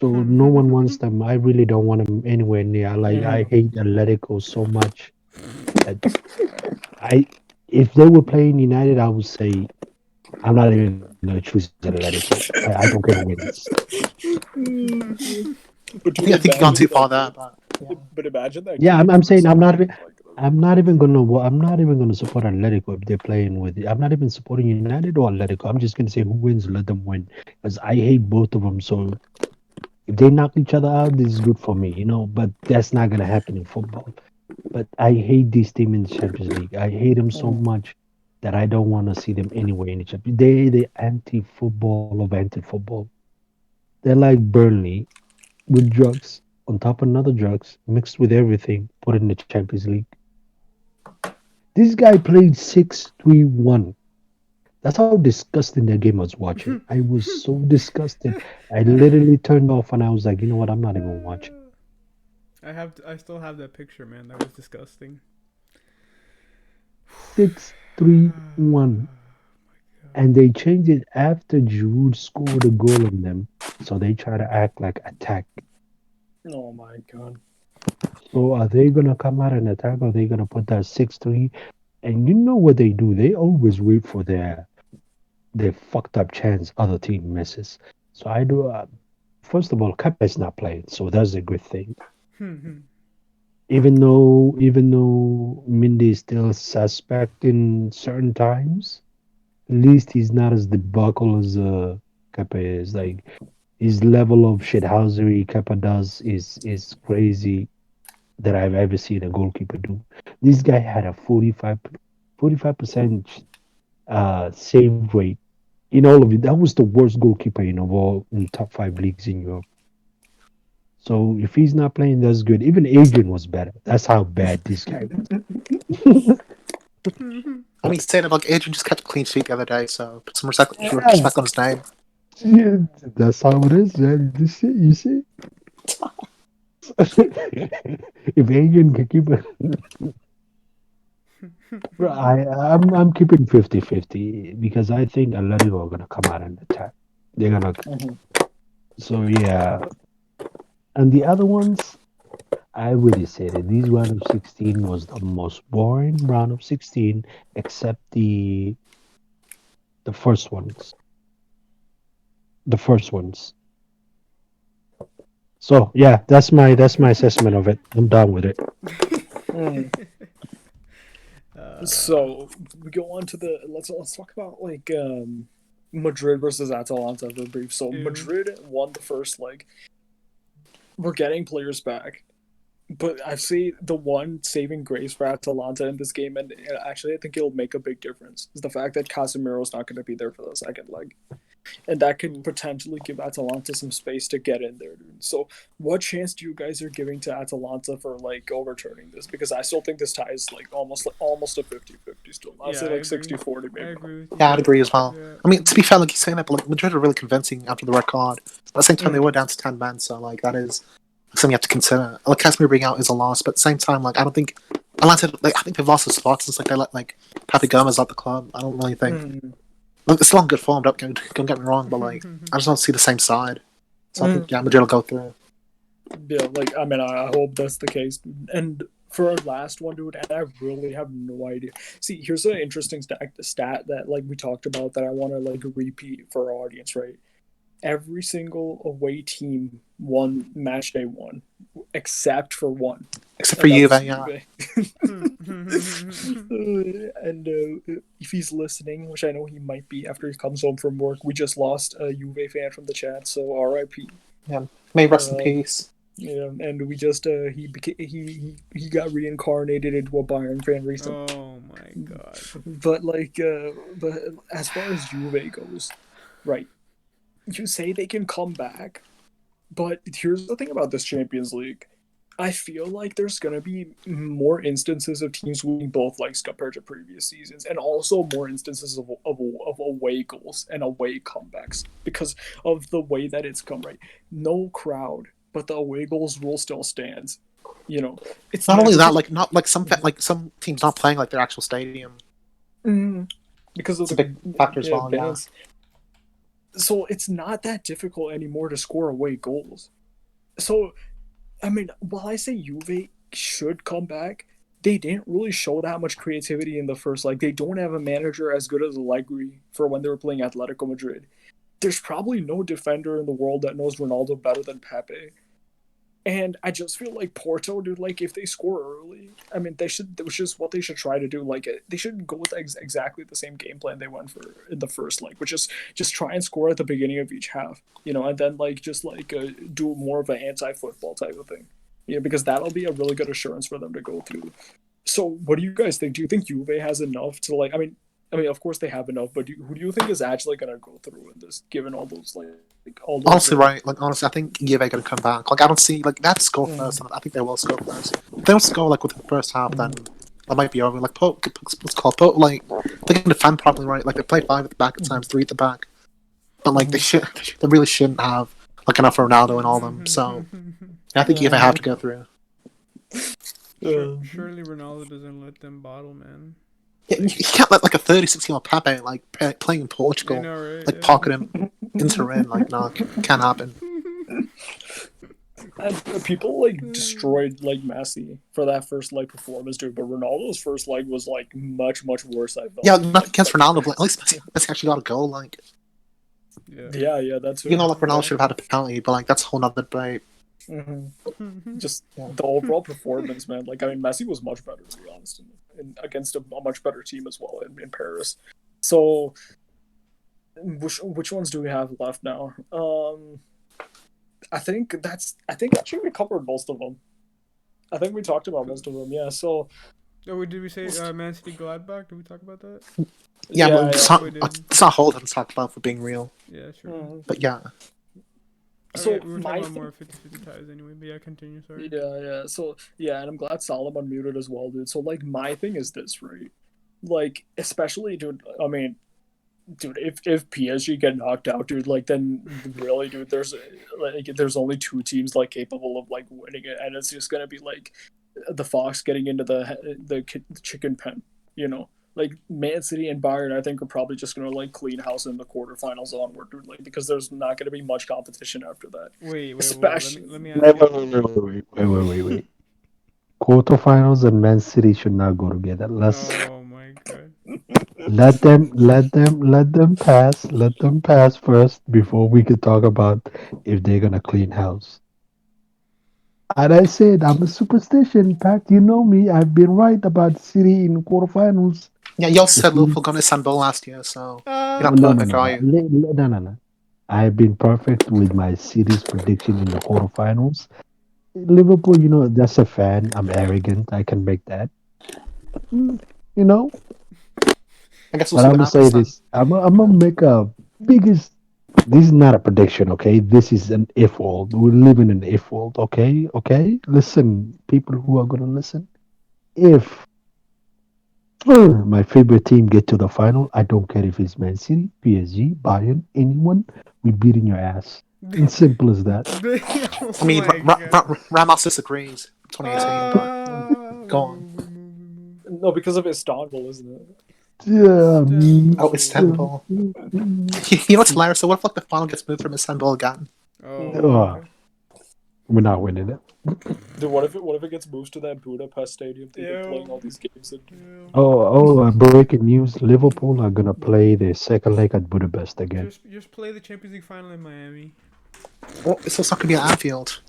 So no one wants them. I really don't want them anywhere near. Like I hate Atletico so much that I, if they were playing United, I would say I'm not even gonna choose Atletico. I don't care who wins. But I think you've gone too far there. But imagine that. Yeah, game I'm saying for I'm not Solomon, even I'm not even gonna support Atletico if they're playing with. I'm not even supporting United or Atletico. I'm just gonna say who wins, let them win, because I hate both of them. So if they knock each other out, this is good for me, But that's not gonna happen in football. But I hate this team in the Champions League. I hate them so much that I don't want to see them anywhere in the Champions. The anti-football of anti-football. They're like Burnley with drugs on top of another drugs mixed with everything, put in the Champions League. This guy played 6-3-1. That's how disgusting that game I was watching. I was so disgusted. I literally turned off and I was like, you know what? I'm not even watching. I still have that picture, man. That was disgusting. 6-3-1. And they changed it after Giroud scored a goal on them. So they try to act like attack. Oh my god. So are they gonna come out and attack, or are they gonna put that 6-3? And you know what they do? They always wait for their fucked up chance other team misses. So I do. First of all, Kepa is not playing, so that's a good thing. Even though Mindy is still suspect in certain times, at least he's not as debacle as Kepa is. Like his level of shithousery Kepa does is crazy that I've ever seen a goalkeeper do. This guy had a 45% save rate in all of it. That was the worst goalkeeper in top 5 leagues in Europe. So if he's not playing, that's good. Even Adrian was better. That's how bad this guy was. I mean, saying about Adrian just kept a clean sheet the other day, so put some respect on his name. Yeah, that's how it is, man. You see? If Adrian can keep it, bro, I'm keeping 50-50 because I think Atletico are gonna come out and attack. They're gonna. So yeah, and the other ones, I already said it. This round of 16 was the most boring round of 16, except the first ones. The first ones. So yeah, that's my assessment of it. I'm done with it. So we go on to the let's talk about like Madrid versus Atalanta for brief. So Madrid won the first leg. We're getting players back, but I see the one saving grace for Atalanta in this game, and actually I think it'll make a big difference, is the fact that Casemiro's not going to be there for the second leg. and that could potentially give Atalanta some space to get in there, dude. So, what chance do you guys are giving to Atalanta for like overturning this? Because I still think this tie is like almost a 50-50 still. I'll say like 60-40 maybe. I agree with you. Yeah, I'd agree as well. Yeah. I mean, to be fair, like you're saying that, but like Madrid are really convincing after the red card. But at the same time, they were down to 10 men, so like that is something you have to consider. Like Casemiro being out is a loss, but at the same time, like I don't think Atlanta. Like I think they've lost the spots since like they let like Papi Gomez out the club. I don't really think. Like, it's still on good form. Don't get me wrong, but like I just don't see the same side. So I think Madrid will go through. Yeah, like I mean, I hope that's the case. And for our last one, dude, and I really have no idea. See, here's an interesting stat that like we talked about that I want to like repeat for our audience, right? Every single away team won match day one, except for one. Except for Juve, yeah. And if he's listening, which I know he might be after he comes home from work, we just lost a Juve fan from the chat, so R.I.P. Yeah, may rest in peace. Yeah, and we just he got reincarnated into a Bayern fan recently. Oh my god! But like, but as far as Juve goes, right? You say they can come back, but here's the thing about this Champions League. I feel like there's going to be more instances of teams winning both legs compared to previous seasons, and also more instances of away goals and away comebacks because of the way that it's come, right? No crowd, but the away goals rule still stands. You know, it's not only that, like not like some teams not playing like their actual stadium because of the big factor as well. Yeah. So it's not that difficult anymore to score away goals. So, I mean, while I say Juve should come back, they didn't really show that much creativity in the first leg. They don't have a manager as good as Allegri for when they were playing Atletico Madrid. There's probably no defender in the world that knows Ronaldo better than Pepe. And I just feel like Porto, dude, like if they score early, I mean, which is what they should try to do. Like they should go with exactly the same game plan they went for in the first leg, which is just try and score at the beginning of each half, you know, and then like just like do more of an anti-football type of thing, you know, because that'll be a really good assurance for them to go through. So what do you guys think? Do you think Juve has enough to like? I mean, of course they have enough, but who do you think is actually going to go through in this, given all those all those? Honestly, right? Like honestly, I think Juve are going to come back. Like I don't see like that score first. I think they will score first. If they don't score like within the first half, then that might be over. Like Porto, like they can defend properly, right? Like they play 5 at the back at times, 3 at the back, but like they really shouldn't have like enough Ronaldo in all of them. So I think Juve have to go through. Surely Ronaldo doesn't let them bottle, man. Yeah, you can't let like a 36-year-old Pepe like playing in Portugal, right? like pocket him into in. Like no, can't happen. And people like destroyed like Messi for that first leg performance, dude. But Ronaldo's first leg was like much worse. I felt. Yeah, not against Ronaldo, but at least Messi actually got a goal. Like, yeah, that's you know, like Ronaldo should have had a penalty, but like that's a whole nother debate. Just the overall performance, man. Like I mean, Messi was much better, to be honest, and against a much better team as well in Paris. So, which ones do we have left now? I think actually we covered most of them. I think we talked about most of them. Yeah. So. Oh, did we say Man City Gladbach? Did we talk about that? Yeah, but it's not whole to talk about for being real. Yeah, sure. But yeah. So we were talking about more 50-50 ties anyway, but yeah, continue, sorry. Yeah. So, yeah, and I'm glad Salam unmuted as well, dude. So, like, my thing is this, right? Like, especially, dude, I mean, dude, if PSG get knocked out, dude, like, then really, dude, there's only 2 teams, like, capable of, like, winning it, and it's just gonna be, like, the fox getting into the chicken pen, you know? Like Man City and Bayern, I think are probably just gonna like clean house in the quarterfinals onward, dude. Like because there's not gonna be much competition after that. Wait. Let me ask wait. Quarterfinals and Man City should not go together. Oh my god. Let them pass. Let them pass first before we could talk about if they're gonna clean house. And I said I'm a superstition, Pat. You know me. I've been right about City in quarterfinals. Yeah, you also said Liverpool got Istanbul last year, so you're not perfect, are you? No. I've been perfect with my City's prediction in the quarterfinals. Liverpool, you know, that's a fan. I'm arrogant. I can make that. You know. I guess but I'm gonna say this. I'm gonna make a biggest This is not a prediction, okay? This is an if world. We live in an if world, okay? Okay? Listen, people who are gonna listen. If my favorite team get to the final, I don't care if it's Man City, PSG, Bayern, anyone, we beating your ass. And simple as that. Oh I mean, my god. Ramos disagrees. 2018, but We go on. move, we move, we move. No, because of Istanbul, isn't it? Yeah. Oh, Istanbul. Istanbul. You know what's hilarious? So what if like the final gets moved from Istanbul again? Oh, Uh, okay. we're not winning it. Dude, what if it gets moved to that Budapest stadium they've been Yeah. playing all these games in? Yeah. Breaking news. Liverpool are gonna play the second leg at Budapest again. Just play the Champions League final in Miami. Well, so it's not gonna be at Anfield.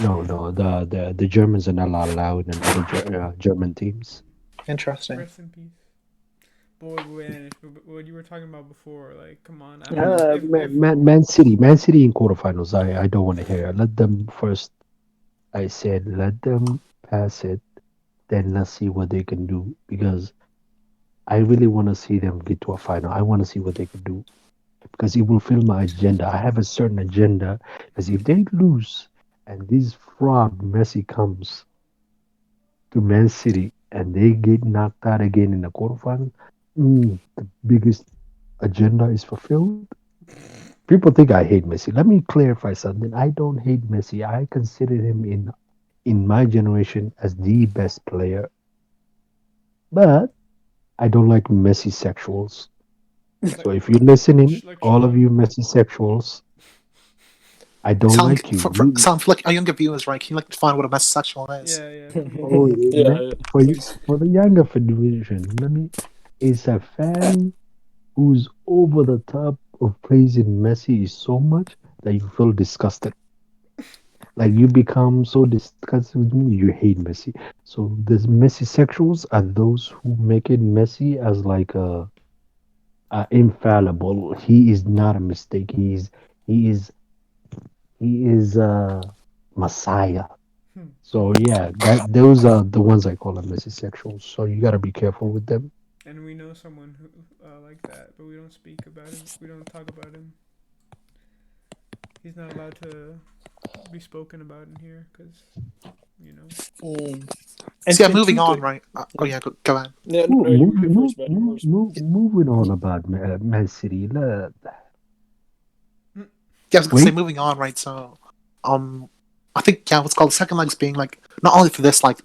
No, the Germans are not allowed in other German teams. Interesting. Rest in peace. Boy, what you were talking about before, like, come on. I mean, Uh, Man City in quarterfinals. I don't want to hear. Let them first. I said let them pass it. Then let's see what they can do because I really want to see them get to a final. I want to see what they can do because it will fill my agenda. I have a certain agenda because if they lose and this fraud Messi comes to Man City and they get knocked out again in the quarterfinal, the biggest agenda is fulfilled. People think I hate Messi. Let me clarify something. I don't hate Messi. I consider him in my generation as the best player, but I don't like Messi sexuals. like, So if you're listening, like all of Sean. you Messi sexuals, I don't Sound like you. for sound for like our younger viewers, right? Can you like define what a bisexual is? Yeah, yeah. Come on. Oh, Yeah, yeah, for you, please. for the younger division, let me. Is a fan who's over the top of praising Messi so much that you feel disgusted. Like you become so disgusted with me, you hate Messi. So the Messi sexuals are those who make it Messi as like a infallible. He is not a mistake. He is he is a Messiah. Hmm. So yeah, that those are the ones I call them Messi sexuals. So you gotta be careful with them. And we know someone who like that, but we don't speak about him. We don't talk about him. He's not allowed to be spoken about in here because, you know. Mm. So yeah, And moving two on, things. right? Oh yeah, go ahead. Yeah, no, you first, man. You first. Moving on about Man City. Hmm. Yeah, I was gonna say Wait, moving on, right? So, um, I think yeah, what's called the second leg's being like not only for this last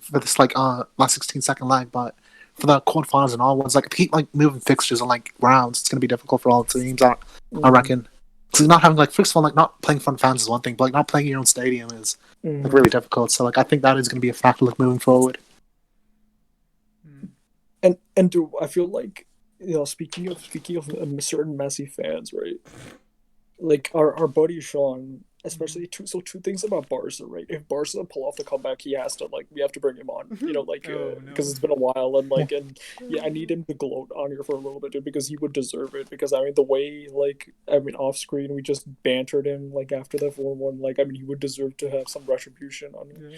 16 second leg, but for the quarterfinals and all ones. Like keep like moving fixtures and like rounds. It's gonna be difficult for all the teams. I reckon. So not having like first of all like not playing front fans is one thing, but like not playing in your own stadium is like really difficult. So like I think that is gonna be a factor like moving forward. Hmm. And dude, I feel like speaking of certain Messi fans, right? Like our buddy Sean, especially two things about Barca, right? If Barca pull off the comeback, he has to we have to bring him on, Oh no. because it's been a while and Yeah. and yeah, I need him to gloat on here for a little bit, dude, because he would deserve it. Because I mean, the way off screen we just bantered him after the 4-1, I mean, he would deserve to have some retribution on him.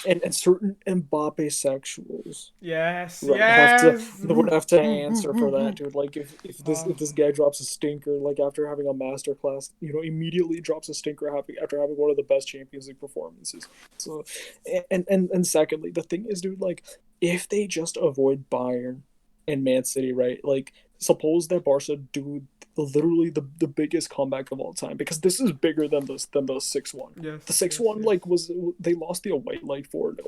Yeah. And certain Mbappe sexuals. Yes. Right, Yes. they would have to answer for that, dude. Like if this guy drops a stinker, after having a masterclass, immediately drops a stinker after having one of the best Champions League performances. So, and secondly, the thing is, dude, if they just avoid Bayern and Man City, right? Suppose that Barca do literally the biggest comeback of all time, because this is bigger than the 6-1. Yes. The 6-1 yes. was they lost the away 4-0.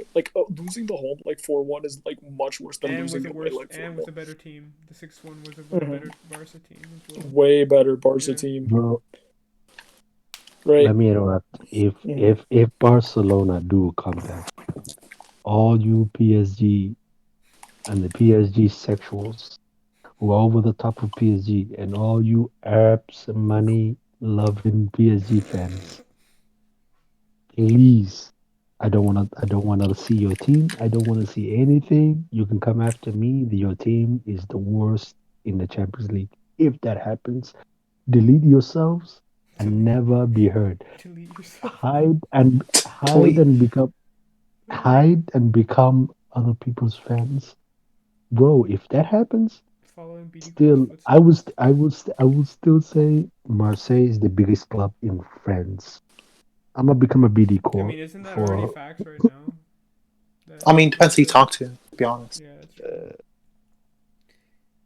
Losing the home 4-1 is much worse than And losing with the a away worse 4-0. and with a better team. The 6-1 was a better Barca team as well. Way better Barca Yeah. team, bro. right? Let me interrupt. If Barcelona do come back, all you PSG and the PSG sexuals who are over the top of PSG, and all you Arabs, money loving PSG fans, please. I don't wanna see your team. I don't wanna see anything. You can come after me. Your team is the worst in the Champions League. If that happens, delete yourselves and never be heard. Delete yourself. Hide and become other people's fans. Bro, if that happens, following BD Core's still, footsteps? I will still say Marseille is the biggest club in France. I'm gonna become a BD I core mean, isn't that already for. facts right now? I mean, depends who you Marseille. talk to be honest. Yeah, that's true.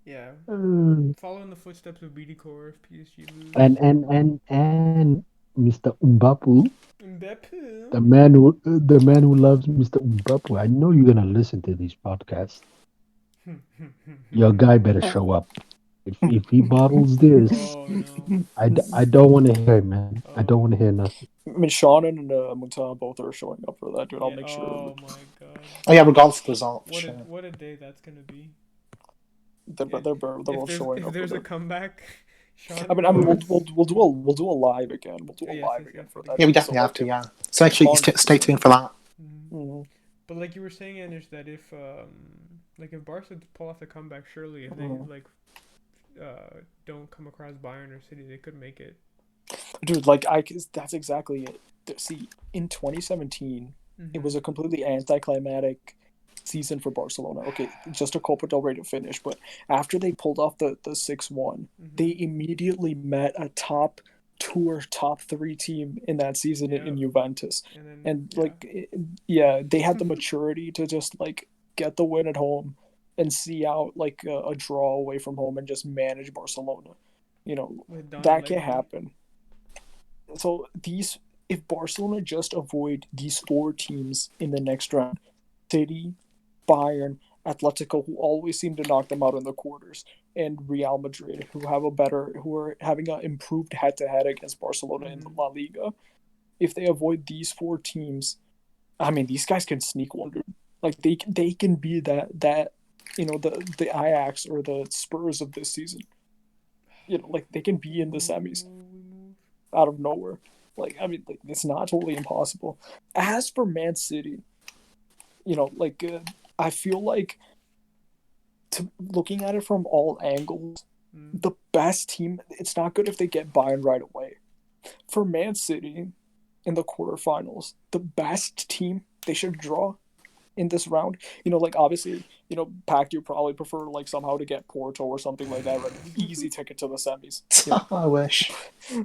Yeah, Uh, following the footsteps of BD Core if PSG lose. and Mr. Mbappe, Mbappe. the man who loves Mr. Mbappe. I know you're gonna listen to these podcasts. Your guy better show up. If he bottles this, Oh no. I don't want to hear it, man. I don't want to Oh. hear nothing. I mean, Sean and Muta both are showing up for that, dude. I'll Yeah. make sure Oh my god. Oh yeah, regardless of the result. What a Sure. what a day that's gonna be. they're If, they're, they're both showing if up for there's a that. comeback, Sean I mean, we'll, goes. we'll do a live again. We'll do a Yes, live yes, again yes, for for the that. Yeah, we game. So definitely have like, to. Yeah. So actually, stay 100%. tuned for that. Mm-hmm. But like you were saying, Anish, that if Barca pull off the comeback, surely if they Mhm. don't come across Bayern or City, they could make it. Dude, that's exactly it. See, in 2017, it was a completely anticlimactic season for Barcelona. Okay, just a Copa del Rey to finish, but after they pulled off the 6-1, they immediately met a top 2 or top 3 team in that season in Juventus. And then They had the maturity to just like get the win at home and see out like a draw away from home and just manage Barcelona. You know, with Don that can Levy. happen. So if Barcelona just avoid these 4 teams in the next round, City, Bayern, Atletico, who always seem to knock them out in the quarters, and Real Madrid, who are having an improved head-to-head against Barcelona in La Liga. If they avoid these 4 teams, I mean, these guys can sneak one, dude. Like they can be that the Ajax or the Spurs of this season. You know, like they can be in the semis out of nowhere. Like, I mean, like, it's not totally impossible. As for Man City, I feel like looking at it from all angles, the best team, it's not good if they get Bayern right away. For Man City in the quarterfinals, the best team they should draw in this round, obviously, Pac, you probably prefer like somehow to get Porto or something like that, right? Easy ticket to the semis. I wish.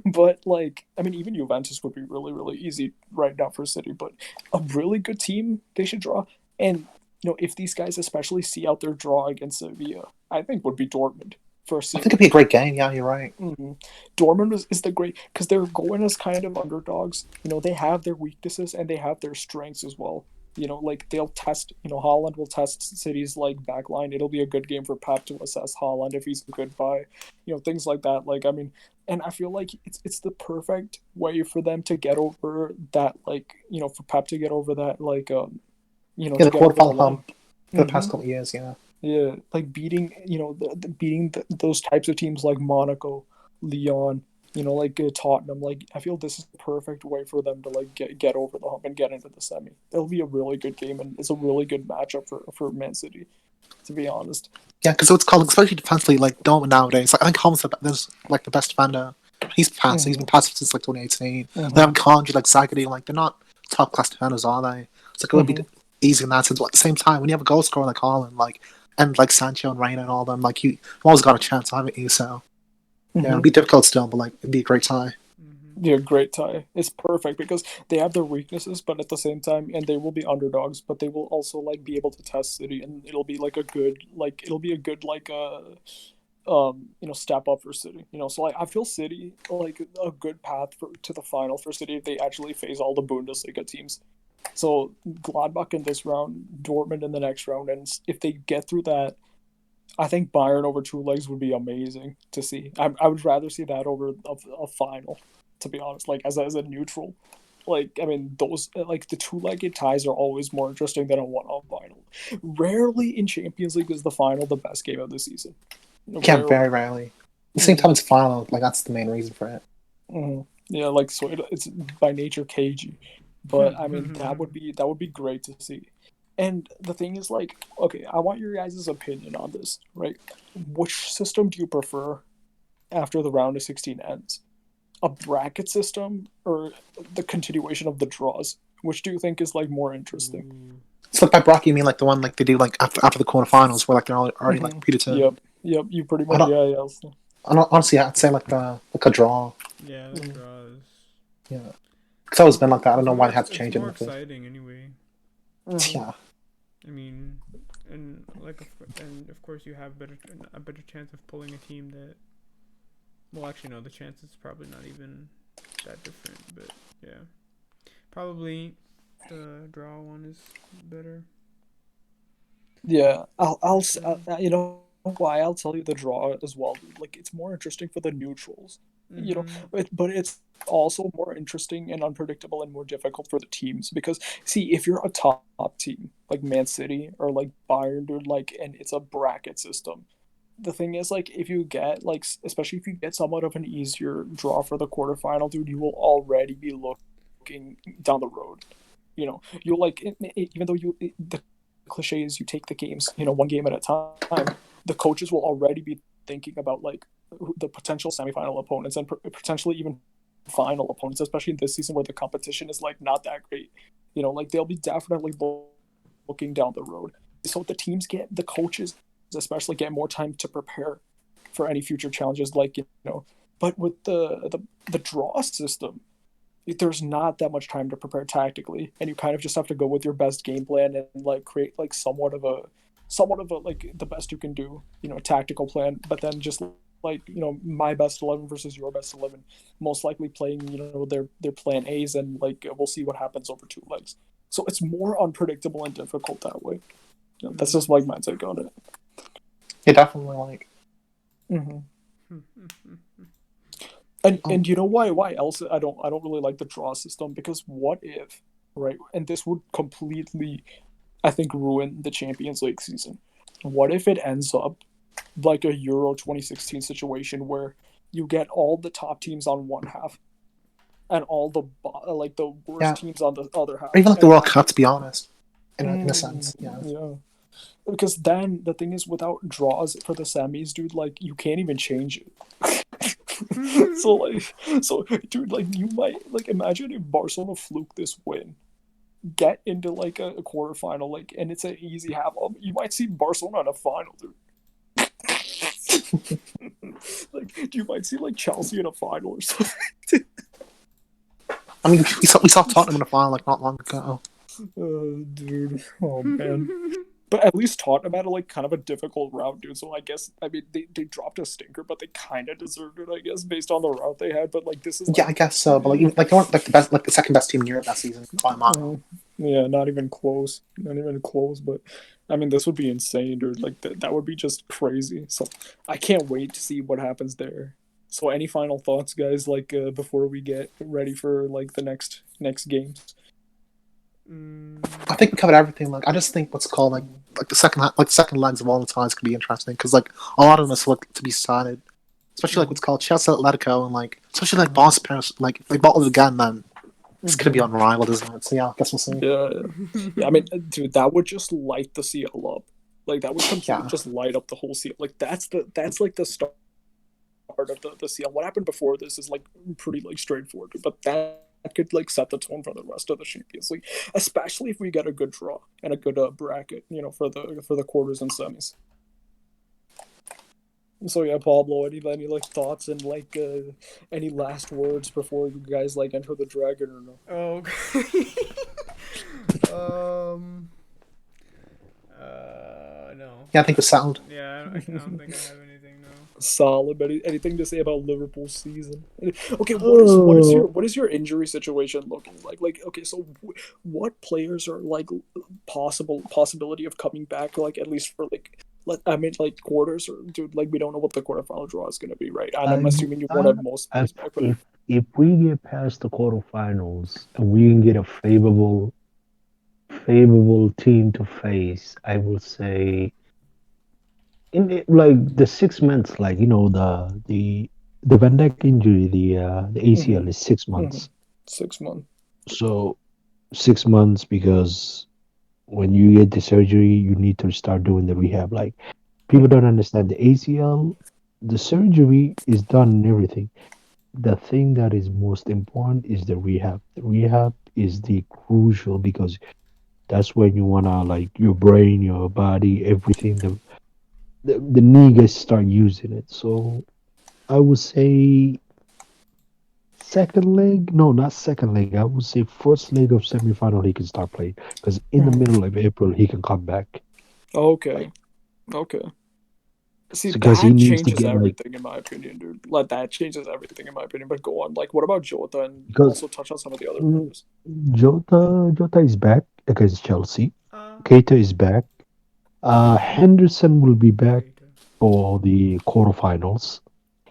But like, I mean, even Juventus would be really, really easy right now for City. But a really good team they should draw, and if these guys especially see out their draw against Sevilla, I think would be Dortmund for City. I think it'd be a great game. Yeah, you're right. Mm-hmm. Dortmund is the great because they're going as kind of underdogs. They have their weaknesses and they have their strengths as well. Like they'll test, Haaland will test City's like backline. It'll be a good game for Pep to assess Haaland if he's a good buy, things like that. Like, I mean, and I feel like it's the perfect way for them to get over that, like, for Pep to get over that, like, Yeah, to the get over the quarterfinal line. hump for the past couple of years. Yeah. Yeah, like beating, those types of teams like Monaco, Lyon, like Tottenham. Like, I feel this is the perfect way for them to like get over the hump and get into the semi. It'll be a really good game, and it's a really good matchup for Man City, to be honest. Yeah, because it's called, especially defensively, like Dortmund nowadays. Like, I think Holmes is like the best defender. He's passed. He's been passing since like 2018. They have Kanji, like Zagadou. Like, they're not top class defenders, are they? It's like it would be easy in that sense. But at the same time, when you have a goal scorer like Haaland, like, and like Sancho and Reina and all them, like, you've always got a chance, haven't you? So yeah, it'll be difficult still, but like it'd be a great tie. Yeah, great tie. It's perfect because they have their weaknesses, but at the same time, and they will be underdogs, but they will also like be able to test City, and it'll be like a good step up for City. So like I feel City like a good path to the final for City if they actually face all the Bundesliga teams. So Gladbach in this round, Dortmund in the next round, and if they get through that, I think Bayern over 2 legs would be amazing to see. I would rather see that over a final, to be honest. Like as a neutral, like I mean those like the 2-legged ties are always more interesting than a 1-on final. Rarely in Champions League is the final the best game of the season. Yeah, very rarely. At the same time, it's final. Like that's the main reason for it. Yeah, like so it's by nature cagey, but I mean that would be great to see. And the thing is, like, okay, I want your guys' opinion on this, right? Which system do you prefer after the round of 16 ends? A bracket system or the continuation of the draws? Which do you think is like more interesting? So like by bracket, you mean like the one like they do like after the quarterfinals, where like they're already like predetermined. Yep. Yep, you pretty I much, don't, yeah, yeah. honestly, I'd say like a draw. Yeah, the Mm. draws. Yeah, it's always been like that. I don't It's know why more they had to it's change it in more the fifth. exciting anyway. Mhm. Yeah, I mean, and and of course you have a better chance of pulling a team that. Well, actually, no. The chance is probably not even that different, but yeah, probably the draw one is better. Yeah, Personally. you know why I'll tell you the draw as well, dude. Like it's more interesting for the neutrals, you know, Mhm. but it's also more interesting and unpredictable and more difficult for the teams because see, if you're a top team like Man City or like Bayern, dude, like, and it's a bracket system. The thing is, like, if you get like, especially if you get somewhat of an easier draw for the quarterfinal, dude, you will already be looking down the road. You know, you'll like even though the cliche is you take the games, you know, one game at a time. The coaches will already be thinking about like the potential semifinal opponents and potentially even final opponents, especially in this season where the competition is like not that great. You know, like they'll be definitely looking down the road. So the coaches especially get more time to prepare for any future challenges, like, you know. But with the draw system, there's not that much time to prepare tactically, and you kind of just have to go with your best game plan and like create like somewhat of a like the best you can do, you know, a tactical plan. But then just like, you know, my best 11 versus your best 11, most likely playing, you know, their plan A's, and like we'll see what happens over two legs. So it's more unpredictable and difficult that way. You know, that's just Mhm. like my take on it. yeah, definitely. Like, Mm-hmm. Mhm. oh, And you know why else I don't really like the draw system, because what if, right, and this would completely, I think, ruin the Champions League season. What if it ends up like a Euro 2016 situation where you get all the top teams on one half and all the like the worst yeah, teams on the other or half, even like the and World that Cup, could to be honest. In a sense, yeah. yeah, because then the thing is, without draws for the semis, dude, like you can't even change it. So like, so dude, like you might like imagine if Barcelona fluke this win, get into like a quarterfinal, like, and it's an easy half. You might see Barcelona in a final, dude. Like you might see like Chelsea in a final or something. I mean, we saw Tottenham in a final like not long ago. Dude, oh man. But at least Tottenham had like kind of a difficult route, dude. So I guess, I mean, they dropped a stinker, but they kind of deserved it, I guess, based on the route they had. But like this is Yeah, I like, guess so. But like, even, like they weren't like the best, like the second best team in Europe that season by a mile. yeah, not even close, not even close. But I mean, this would be insane, dude. Like that would be just crazy. So I can't wait to see what happens there. So any final thoughts, guys? Like before we get ready for like the next games. Mm. I think we covered everything. Like, I just think what's called like the second legs of all the ties could be interesting because like a lot of them are still to be decided. Especially like Mm-hmm. what's called Chelsea, Atletico, and like especially like Barca. Like if they bottle it again, then it's gonna be Mm-hmm. unrivaled, isn't it? So yeah, I guess we'll see. Yeah, yeah, yeah. I mean, dude, that would just light the CL up. Like that would completely Yeah, just light up the whole CL. Like that's like the start of the CL. What happened before this is like pretty like straightforward, but that could like set the tone for the rest of the Champions League, especially if we get a good draw and a good bracket, you know, for the quarters and semis. So yeah, Pablo, any like thoughts and like any last words before you guys like enter the dragon or no? Oh. um. No. yeah, I think we're settled. Yeah, I don't think I have anything. No. Solid. Anything to say about Liverpool's season? Okay, Oh, what is your injury situation looking like? Like, okay, so what players are like possibility of coming back? Like at least for like, I mean, like quarters, or dude, like we don't know what the quarterfinal draw is gonna be, right? And I'm I, assuming you won't I, have most I, players back, but if we get past the quarterfinals and we can get a favorable team to face, I will say in it, like the 6 months, like the Van Dijk injury, the ACL mm-hmm, is 6 months. mm-hmm. 6 months. So 6 months because when you get the surgery, you need to start doing the rehab. Like people Mm-hmm, don't understand the ACL, the surgery is done and everything. The thing that is most important is the rehab. The rehab is the crucial because that's when you wanna like your brain, your body, everything. the new guys start using it. So I would say second leg, no, not second leg. I would say first leg of semifinal he can start playing because in the Mhm. middle of April he can come back. Okay. Like Okay. See, because he that needs to changes get like everything in my opinion, dude. Like that changes everything in my opinion. But go on. Like, what about Jota? And because also touch on some of the other mm, players. Jota is back against Chelsea. Uh, Keita is back. Henderson will be back Keita. for the quarterfinals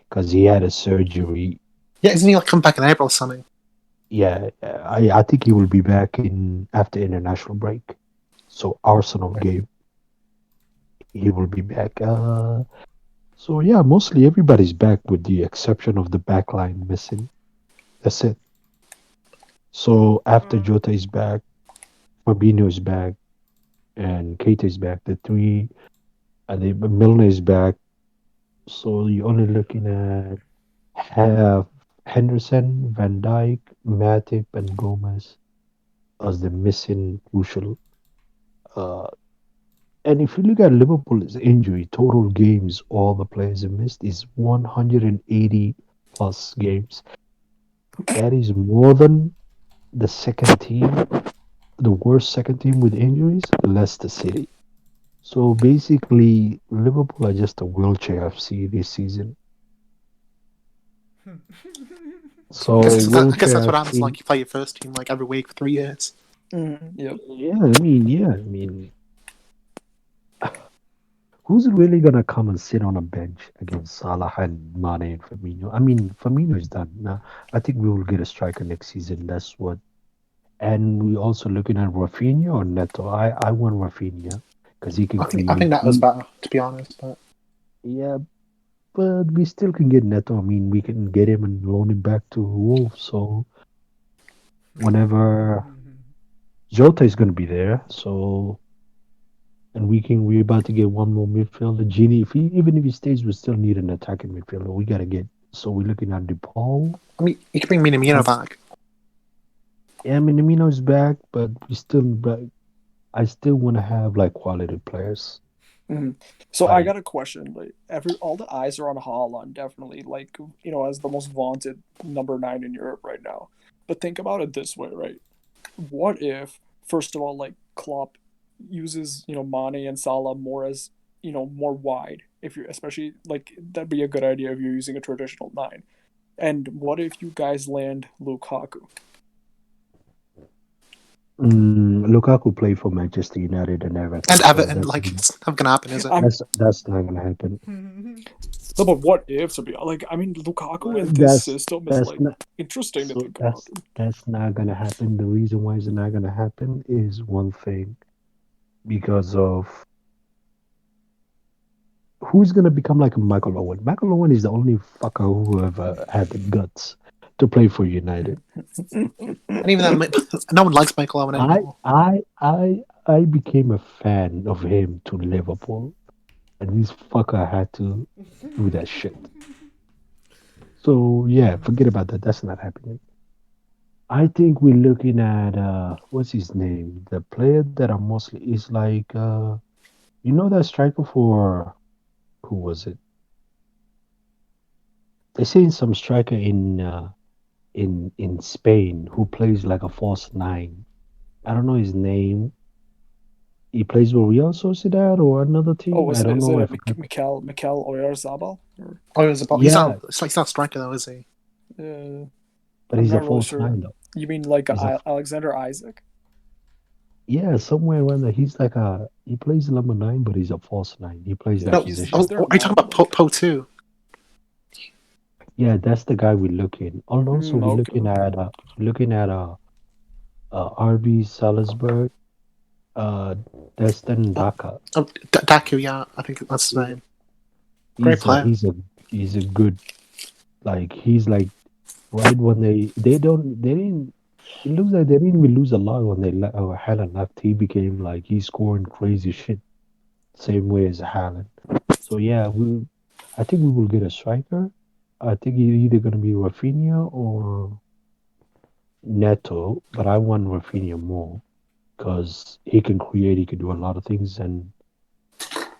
because he had a surgery. Yeah, isn't he like come back in April or something? Yeah, I think he will be back in after international break. So Arsenal game, he will be back. So yeah, mostly everybody's back with the exception of the back line missing. That's it. So after Uh, Jota is back, Fabinho is back, and Keita is back. The three, and Milner is back. So you're only looking at have Henderson, Van Dijk, Matip, and Gomez as the missing crucial. Uh, and if you look at Liverpool's injury, total games all the players have missed is 180 plus games. That is more than the second team, the worst second team with injuries, Leicester City. So basically, Liverpool are just a wheelchair FC this season. So I guess wheelchair that's what happens. FC, Like you play your first team like every week for 3 years. Yep. yeah, I mean, who's really gonna come and sit on a bench against Salah and Mane and Firmino? I mean, Firmino is done. Now, I think we will get a striker next season. That's what. And we also looking at Rafinha or Neto. I want Rafinha because he can I think create. that was better, to be honest. But Yeah, but we still can get Neto. I mean, we can get him and loan him back to Wolves. So whenever Jota is gonna be there, so and we're about to get one more midfielder. Genie, if he even if he stays, we still need an attacking midfielder. We gotta get. So we're looking at DePaul. I mean, you can bring Minamino back. Yeah, Minamino is back, but I still want to have like quality players. Mhm. So I Like got a question. Like all the eyes are on Haaland, definitely. Like as the most vaunted number 9 in Europe right now. But think about it this way, right? What if, first of all, like Klopp uses Mane and Salah more as more wide? If you're especially like that'd be a good idea if you're using a traditional 9. And what if you guys land Lukaku? Lukaku played for Manchester United and And Everton, so Everton, like, it's not gonna happen, is it? I'm that's not gonna happen. no, but what if to be like? I mean, Lukaku in this That's system is that's like not interesting to so think about. that's not gonna happen. The reason why it's not gonna happen is one thing because of who's gonna become like a Michael Owen. Michael Owen is the only fucker who ever had the guts to play for United. And even then, no one likes Michael Owen I anymore. I I I became a fan of him to Liverpool, and this fucker had to do that shit. So yeah, forget about that. That's not happening. I think we're looking at what's his name? The player that are mostly is like that striker for who was it? They saying some striker in Spain who plays like a false nine. I don't know his name. He plays for Real Sociedad or another Oh, team. I don't is it know. I a forgot. Mikel Oyarzabal? Or Oh, it was about. He's not. Yeah, It's like he's not a striker though, is he? uh, but I'm he's a not really false sure. nine though. You mean like He's a Alexander Isaac? yeah, somewhere around there. He plays number nine, but he's a false nine. He plays Yeah, that No. he's position. Oh, their are you talking nine, about but Po too? Yeah, that's the guy we're looking. And also, we're okay, okay. looking at RB Salisbury, uh, Destin Oh, Daka. Daku, yeah, I think that's his Yeah, name. Great player. he's a good he's like right when they didn't it looks like they didn't even lose a lot when Haaland left. He became like he's scoring crazy shit, same way as Haaland. So yeah, I think we will get a striker. I think it's either gonna be Rafinha or Neto, but I want Rafinha more because he can create, he can do a lot of things, and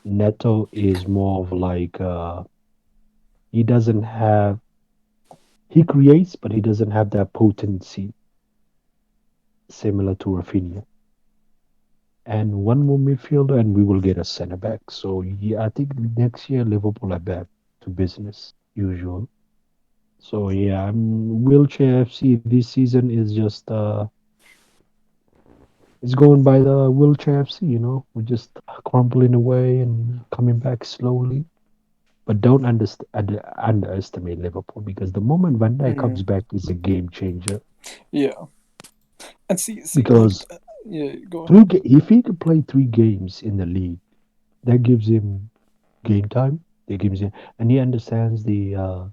Neto is more of like he doesn't have he creates, but he doesn't have that potency similar to Rafinha. And one more midfielder, and we will get a center back. So yeah, I think next year Liverpool are back to business usual. So yeah, wheelchair FC this season is just it's going by the wheelchair FC. We're just crumbling away and coming back slowly. But don't underestimate Liverpool because the moment Van Dijk Hmm. comes back is a game changer. Yeah, and see, like, Because yeah, go ahead. if he can play 3 games in the league, that gives him game time. That gives him, and he understands the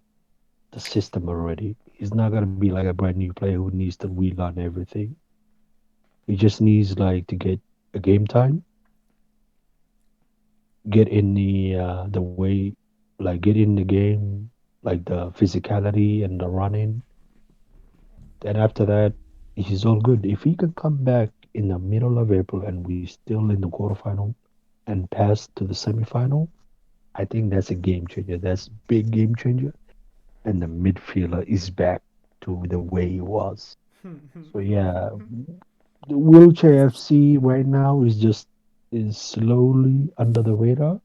system already. He's not gonna be like a brand new player who needs to relearn everything. He just needs like to get a game time, get in the way, like get in the game, like the physicality and the running. Then after that, he's all good. If he can come back in the middle of April and we still in the quarterfinal and pass to the semifinal, I think that's a game changer. That's big game changer. And the midfielder is back to the way he was. So yeah, the wheelchair FC right now is slowly under the radar,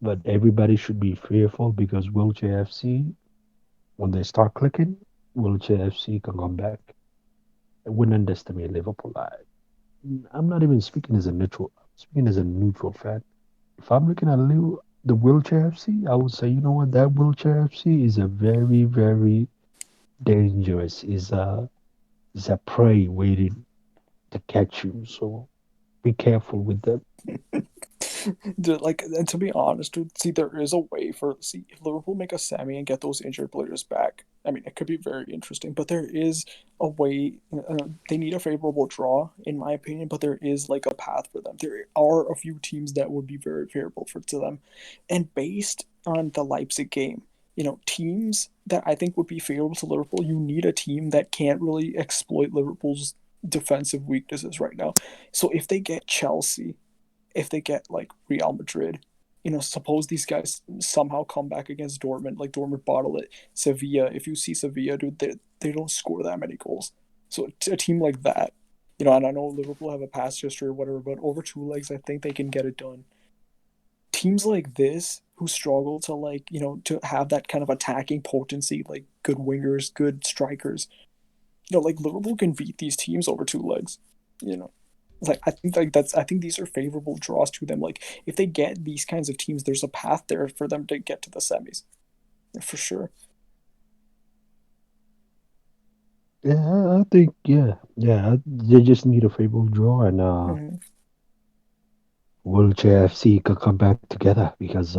but everybody should be fearful because wheelchair FC, when they start clicking, wheelchair FC can come back. I wouldn't underestimate Liverpool. I'm not even speaking as a neutral. I'm speaking as a neutral fan. If I'm looking at the wheelchair FC, I would say, you know what, that wheelchair FC is a very, very dangerous. Is a prey waiting to catch you. So be careful with them. Like, and to be honest, dude, see, there is a way for if Liverpool make a semi and get those injured players back. I mean, it could be very interesting, but there is a way. They need a favorable draw, in my opinion, but there is like a path for them. There are a few teams that would be very favorable for to them, and based on the Leipzig game, teams that I think would be favorable to Liverpool, you need a team that can't really exploit Liverpool's defensive weaknesses right now. So if they get Chelsea, if they get like Real Madrid, suppose these guys somehow come back against Dortmund, like Dortmund bottle it. Sevilla, if you see Sevilla, dude, they don't score that many goals. So a team like that, and I know Liverpool have a past history or whatever, but over 2 legs, I think they can get it done. Teams like this who struggle to like, to have that kind of attacking potency, like good wingers, good strikers, like Liverpool can beat these teams over 2 legs. You know, it's like I think these are favorable draws to them. Like if they get these kinds of teams, there's a path there for them to get to the semis, for sure. Yeah, I think yeah. They just need a favorable draw, and Mm-hmm. wheelchair FC could come back together because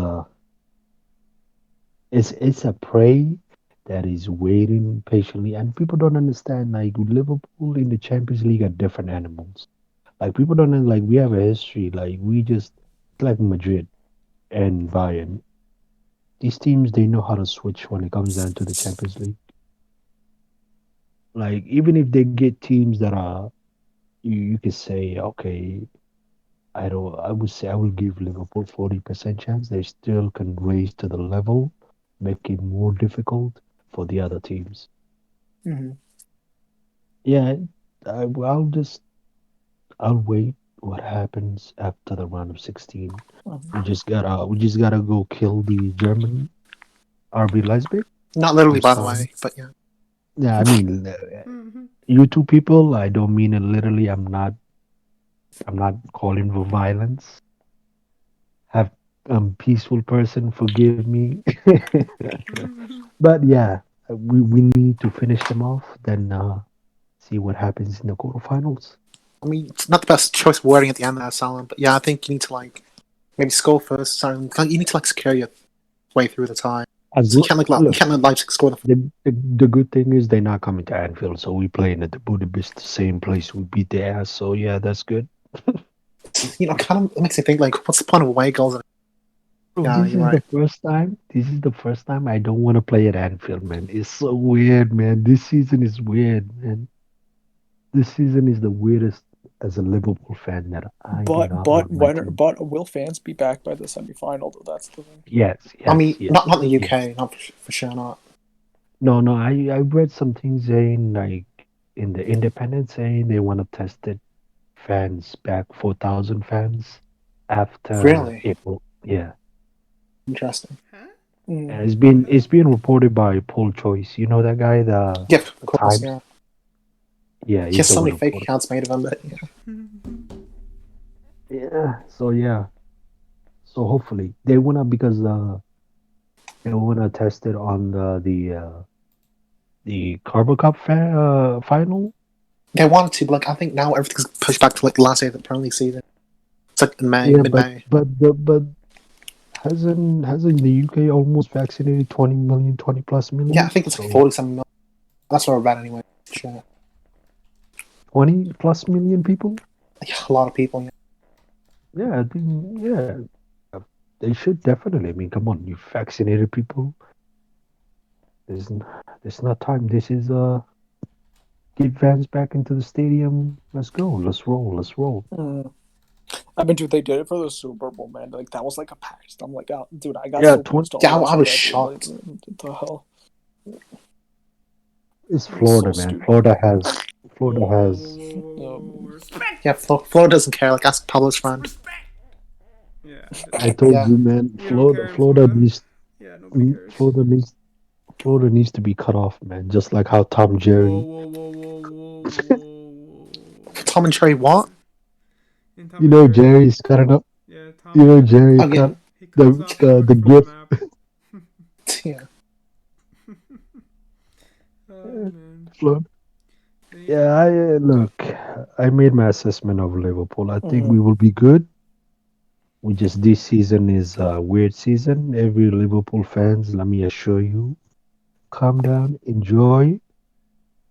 it's a prey that is waiting patiently, and people don't understand. Like Liverpool in the Champions League are different animals. Like people don't know. Like we have a history. Like we just it's like Madrid and Bayern. These teams they know how to switch when it comes down to the Champions League. Like even if they get teams that are you could say okay, I would say I will give Liverpool 40% chance. They still can raise to the level, make it more difficult for the other teams. Mm-hmm. Yeah, I'll wait what happens after the round of 16. We just gotta go kill the German RB Leipzig. Not I'm literally, by the sorry. way, but yeah. Yeah, I mean, you two people. I don't mean it literally. I'm not calling for violence. Have peaceful person forgive me. But yeah, we need to finish them off. Then see what happens in the quarterfinals. I mean, it's not the best choice of wording at the end there, Salem, but yeah, I think you need to like maybe score first. Sorry, you need to like secure your way through the tie. As So you can't you look, can't let Leipzig score the. the good thing is they're not coming to Anfield, so we playing at the Budapest, the same place we beat their ass. So yeah, that's good. Kind of makes me think like, what's the point of away goals? Bro, Yeah, this you're is the right. first time. This is the first time I don't want to play at Anfield, man. It's so weird, man. This season is weird, man. This season is the weirdest. as a Liverpool fan that I do But not but want my when team. but will fans be back by the semifinal? Though that's the thing. Yes, I yes, mean, yes, not in the yes. UK, not for sure not. No, no. I read something saying like in the Independent saying they want to test it fans back 4,000 fans after Really April. Yeah. interesting. Huh? Mm. And What the it's hell? been reported by Paul Choice. You know that guy, Yep, of the course, Times. yeah. Yeah, He he's has the so one many who fake reported. accounts made of him, but yeah. Yeah. So yeah. So hopefully they wanna because they wanna test it on the Carbo Cup final. They wanted to, but like I think now everything's pushed back to like the last day of the Premier League season. It's like in May, Yeah, mid May. but hasn't the UK almost vaccinated 20 million, 20 plus Yeah, I million? think it's like So 47 million. That's what I read anyway. Sure. 20 plus million people? Yeah, a lot of people. Yeah. Yeah, I think yeah, uh, they should definitely. I mean, come on, you vaccinated people. There's n- there's not time. This is get fans back into the stadium. Let's go. Let's roll. Let's roll. Mm. I mean, dude, they did it for the Super Bowl, man. Like that was like a pact. I'm like, oh, dude, I got Yeah, so 20. pumped to Yeah, I watch was that, dude. Like, shocked. what the hell? It's It was so Florida, man. stupid. Whoa, Florida whoa, whoa, whoa, has. whoa, whoa, whoa. Respect! Yeah, Florida doesn't care. Like that's Pablo's friend. Respect! Yeah, I told Yeah. you, man. we don't care in Florida Florida. needs. Yeah, nobody cares. Florida needs to be cut off, man. Just like how Tom Whoa, Jerry. whoa, whoa, whoa, whoa, whoa. Tom and Cherry, what? In Tom You and know Jerry, Jerry's cutting up. yeah, You know Tom, Jerry Oh yeah, cut he cuts off the Florida from the gift. map. yeah. Oh man. Florida. They need Yeah, to. I look. I made my assessment of Liverpool. I think Mm. we will be good. We just this season is a weird season. Every Liverpool fans, let me assure you, calm down, enjoy,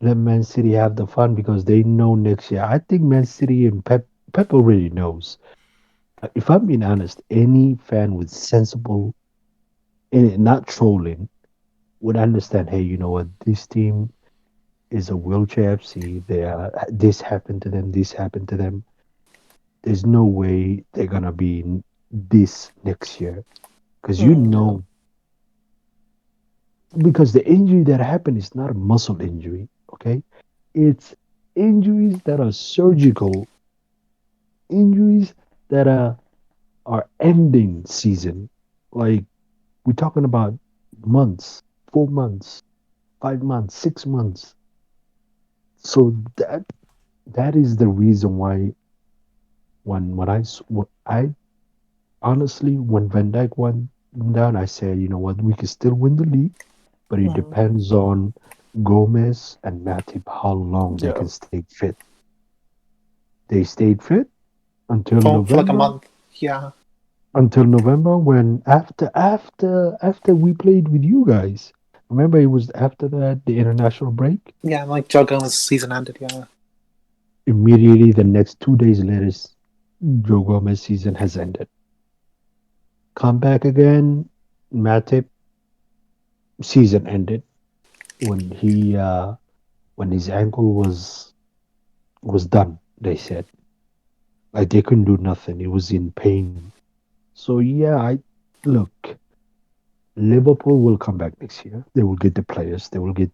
let Man City have the fun because they know next year. I think Man City and Pep already knows. If I'm being honest, any fan with sensible, not trolling, would understand. Hey, you know what? This team is a wheelchair FC. They are this happened to them. This happened to them. There's no way they're gonna be this next year because you Mm, yeah. know because the injury that happened is not a muscle injury. Okay, it's injuries that are surgical injuries that are ending season. Like we're talking about months, 4 months, 5 months, 6 months. So that is the reason why when I honestly when Van Dijk went down, I said, you know what, we can still win the league, but it Mm, depends on Gomez and Matip how long they yeah. can stay fit. They stayed fit until For like a November. month. Yeah. Until November when after we played with you guys. Remember it was after that the international break? Yeah, like Joe Gomez' season ended. Yeah. Immediately the next 2 days later Joe Gomez season has ended. Come back again, Matip season ended when when his ankle was done, they said. Like they couldn't do nothing. It was in pain. So yeah, I look, Liverpool will come back next year. They will get the players. They will get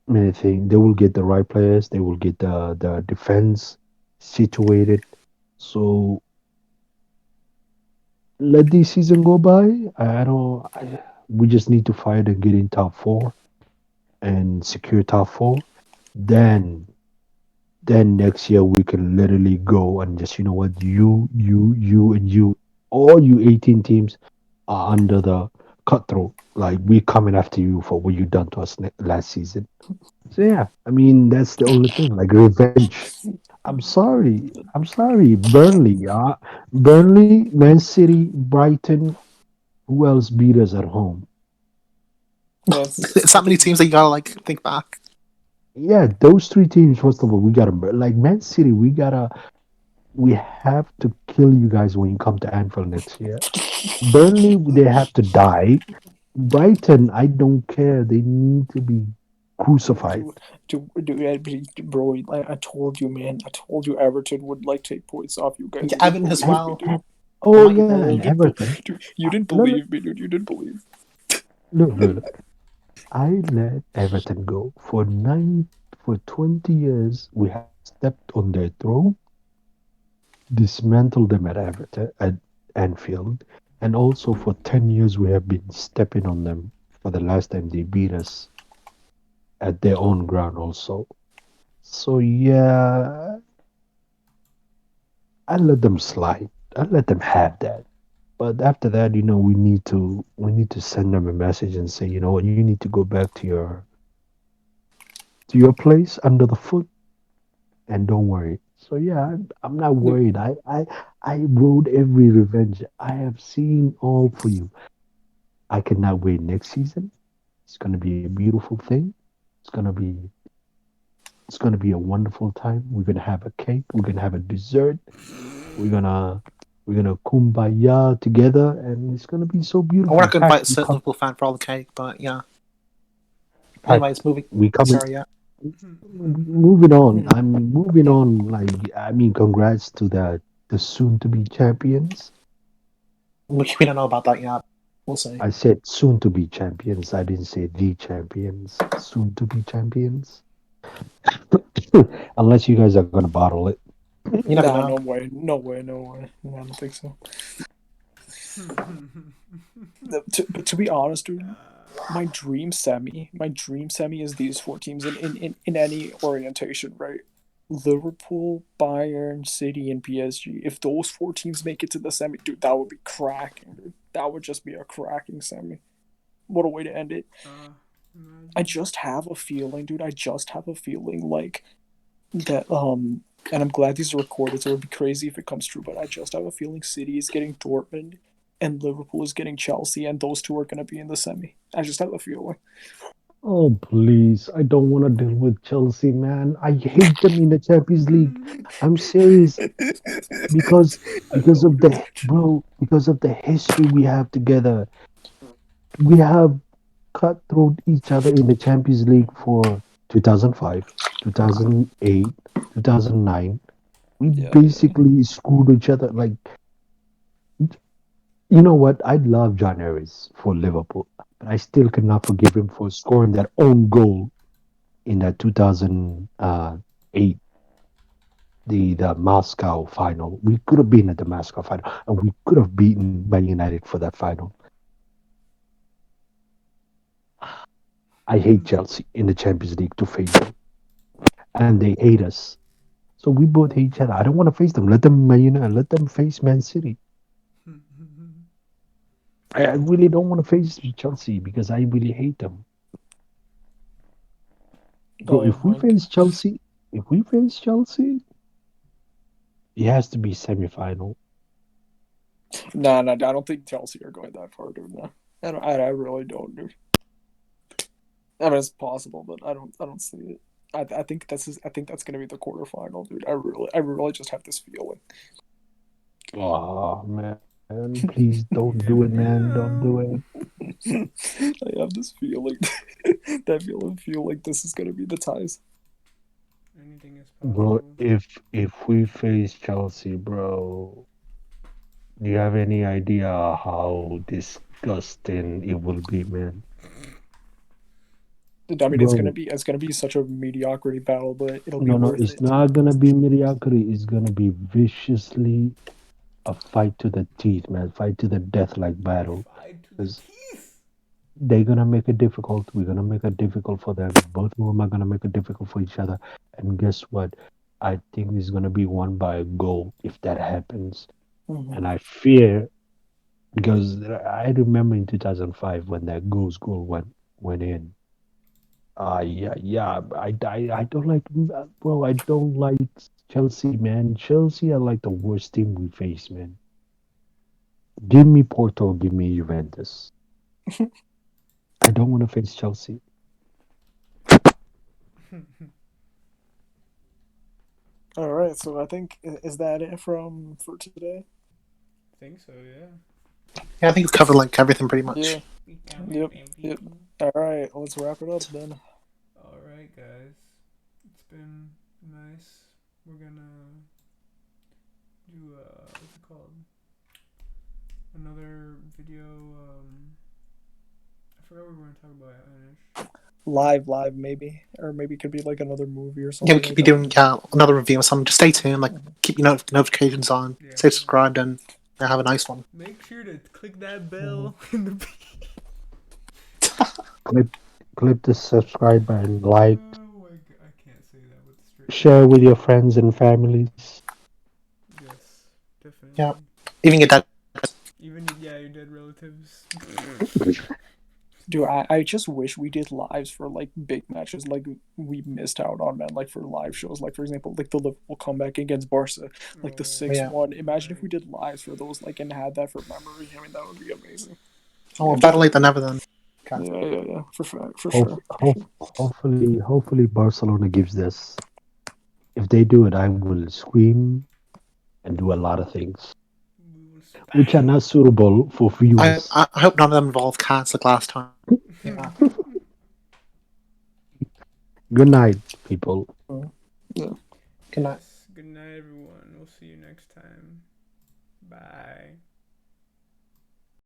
anything. They will get the right players. They will get the defense situated. So let this season go by. I don't. We just need to fight and get in top four and secure top four. Then then next year we can literally go and just you know what you and you all you 18 teams are under the cutthroat. Like we coming after you for what you done to us last season. So yeah, I mean that's the only thing. Like revenge. I'm sorry. I'm sorry. Burnley. Burnley, Man City, Brighton. Who else beat us at home? Man It's that many teams that you gotta like think back. Yeah, those three teams. First of all, we gotta like Man City. We have to kill you guys when you come to Anfield next year. Burnley, they have to die. Brighton, I don't care. They need to be crucified. Bro, I told you, man. I told you Everton would like take points off you guys. Yeah, Everton as well. Oh My yeah, God. and Everton. Dude, you didn't No, believe me, dude. You didn't believe. look. I let Everton go for 20 years. We have stepped on their throne, dismantled them at Everton at Anfield, and also for 10 years we have been stepping on them for the last time they beat us at their own ground also. So yeah, I let them slide. I let them have that. But after that, we need to send them a message and say, you know what, you need to go back to your place under the foot and don't worry. So yeah, I'm not worried. I rode every revenge. I have seen all for you. I cannot wait next season. It's gonna be a beautiful thing. It's gonna be it's gonna be a wonderful time. We're gonna have a cake. We're gonna have a dessert. We're gonna we're gonna kumbaya together, and it's gonna be so I want beautiful. to Pack, invite a certain Liverpool fan for all the cake, but yeah. Pack, Anyways, moving. we coming. Sorry, yeah. Moving on. I'm moving on. Like I mean, congrats to the soon-to-be champions. We don't know about that yet. We'll see. I said soon to be champions. I didn't say the champions. Soon to be champions. Unless you guys are gonna bottle it. You never Nah, know. no way. No, I don't think so. But to be honest, dude, my dream semi is these four teams in any orientation, right? Liverpool, Bayern, City, and PSG. If those four teams make it to the semi, dude, that would be cracking, dude. That would just be a cracking semi. What a way to end it. I just have a feeling, dude. I just have a feeling like that. And I'm glad these are recorded, so it would be crazy if it comes true. But I just have a feeling City is getting Dortmund, and Liverpool is getting Chelsea, and those two are going to be in the semi. I just have a feeling. Oh please, I don't want to deal with Chelsea, man. I hate them in the Champions League. I'm serious because of the history we have together. We have cutthroat each other in the Champions League for 2005, 2008, 2009. We Yeah. basically screwed each other. Like, you know what? I love John Harris for Liverpool, but I still cannot forgive him for scoring that own goal in that 2008, the Moscow final. We could have been at the Moscow final, and we could have beaten Man United for that final. I hate Chelsea in the Champions League to face them, and they hate us. So we both hate each other. I don't want to face them. Let them, let them face Man City. I really don't want to face Chelsea because I really hate them. Bro, Oh my god. if we face Chelsea, it has to be semi-final. Nah, I don't think Chelsea are going that far, dude. No. I really don't, dude. I mean, it's possible, but I don't see it. I think that's gonna be the quarterfinal, dude. I really just have this feeling. Oh man, please don't do it, man. Don't do it. I have this feeling. That feeling feel like this is gonna be the ties. Anything is Bro, possible. if we face Chelsea, bro, do you have any idea how disgusting it will be, man? I mean, Bro, it's gonna be such a mediocrity battle, but it'll be no, worth it's it. not gonna be mediocrity. It's gonna be viciously a fight to the teeth, man. Fight to the death like battle. Fight to the Because teeth. they're gonna make it difficult. We're gonna make it difficult for them. Both of them are gonna make it difficult for each other. And guess what? I think it's gonna be won by a goal if that happens. Mm-hmm. And I fear because I remember in 2005 when that goal went in. Yeah. I don't like, bro. I don't like Chelsea, man. Chelsea are like the worst team we face, man. Give me Porto, give me Juventus. I don't want to face Chelsea. All right, so I think is that it for today? Think so, yeah. Yeah, I think it's covered like everything pretty much. Yeah. Yep. All right, let's wrap it up then. All right, guys. It's been nice. We're gonna do what's it called? Another video. I forgot what we were gonna talk about. Anish. Live, maybe, or maybe it could be like another movie or Yeah, something. we could like be that. doing another review or something. Just stay tuned. Like, keep your notifications on. Yeah. Stay subscribed, and have a nice one. Make sure to click that bell in the. Click the subscribe button, like, Oh my god, I can't say that with a straight. share with your friends and families. Yes, definitely. Yeah. Even your dad. Even your dead relatives. Dude, I just wish we did lives for like big matches, like we missed out on, man. Like for live shows, like for example, like the Liverpool comeback against Barca, like the 6-1. Imagine if we did lives for those, like, and had that for memory. I mean, that would be amazing. Oh, better late than never then. Okay. Yeah, for sure. Hopefully Barcelona gives this. If they do it, I will scream and do a lot of things which are not suitable for viewers. I hope none of them involve cats like last time. Yeah. Good night, people. Yeah. Good night.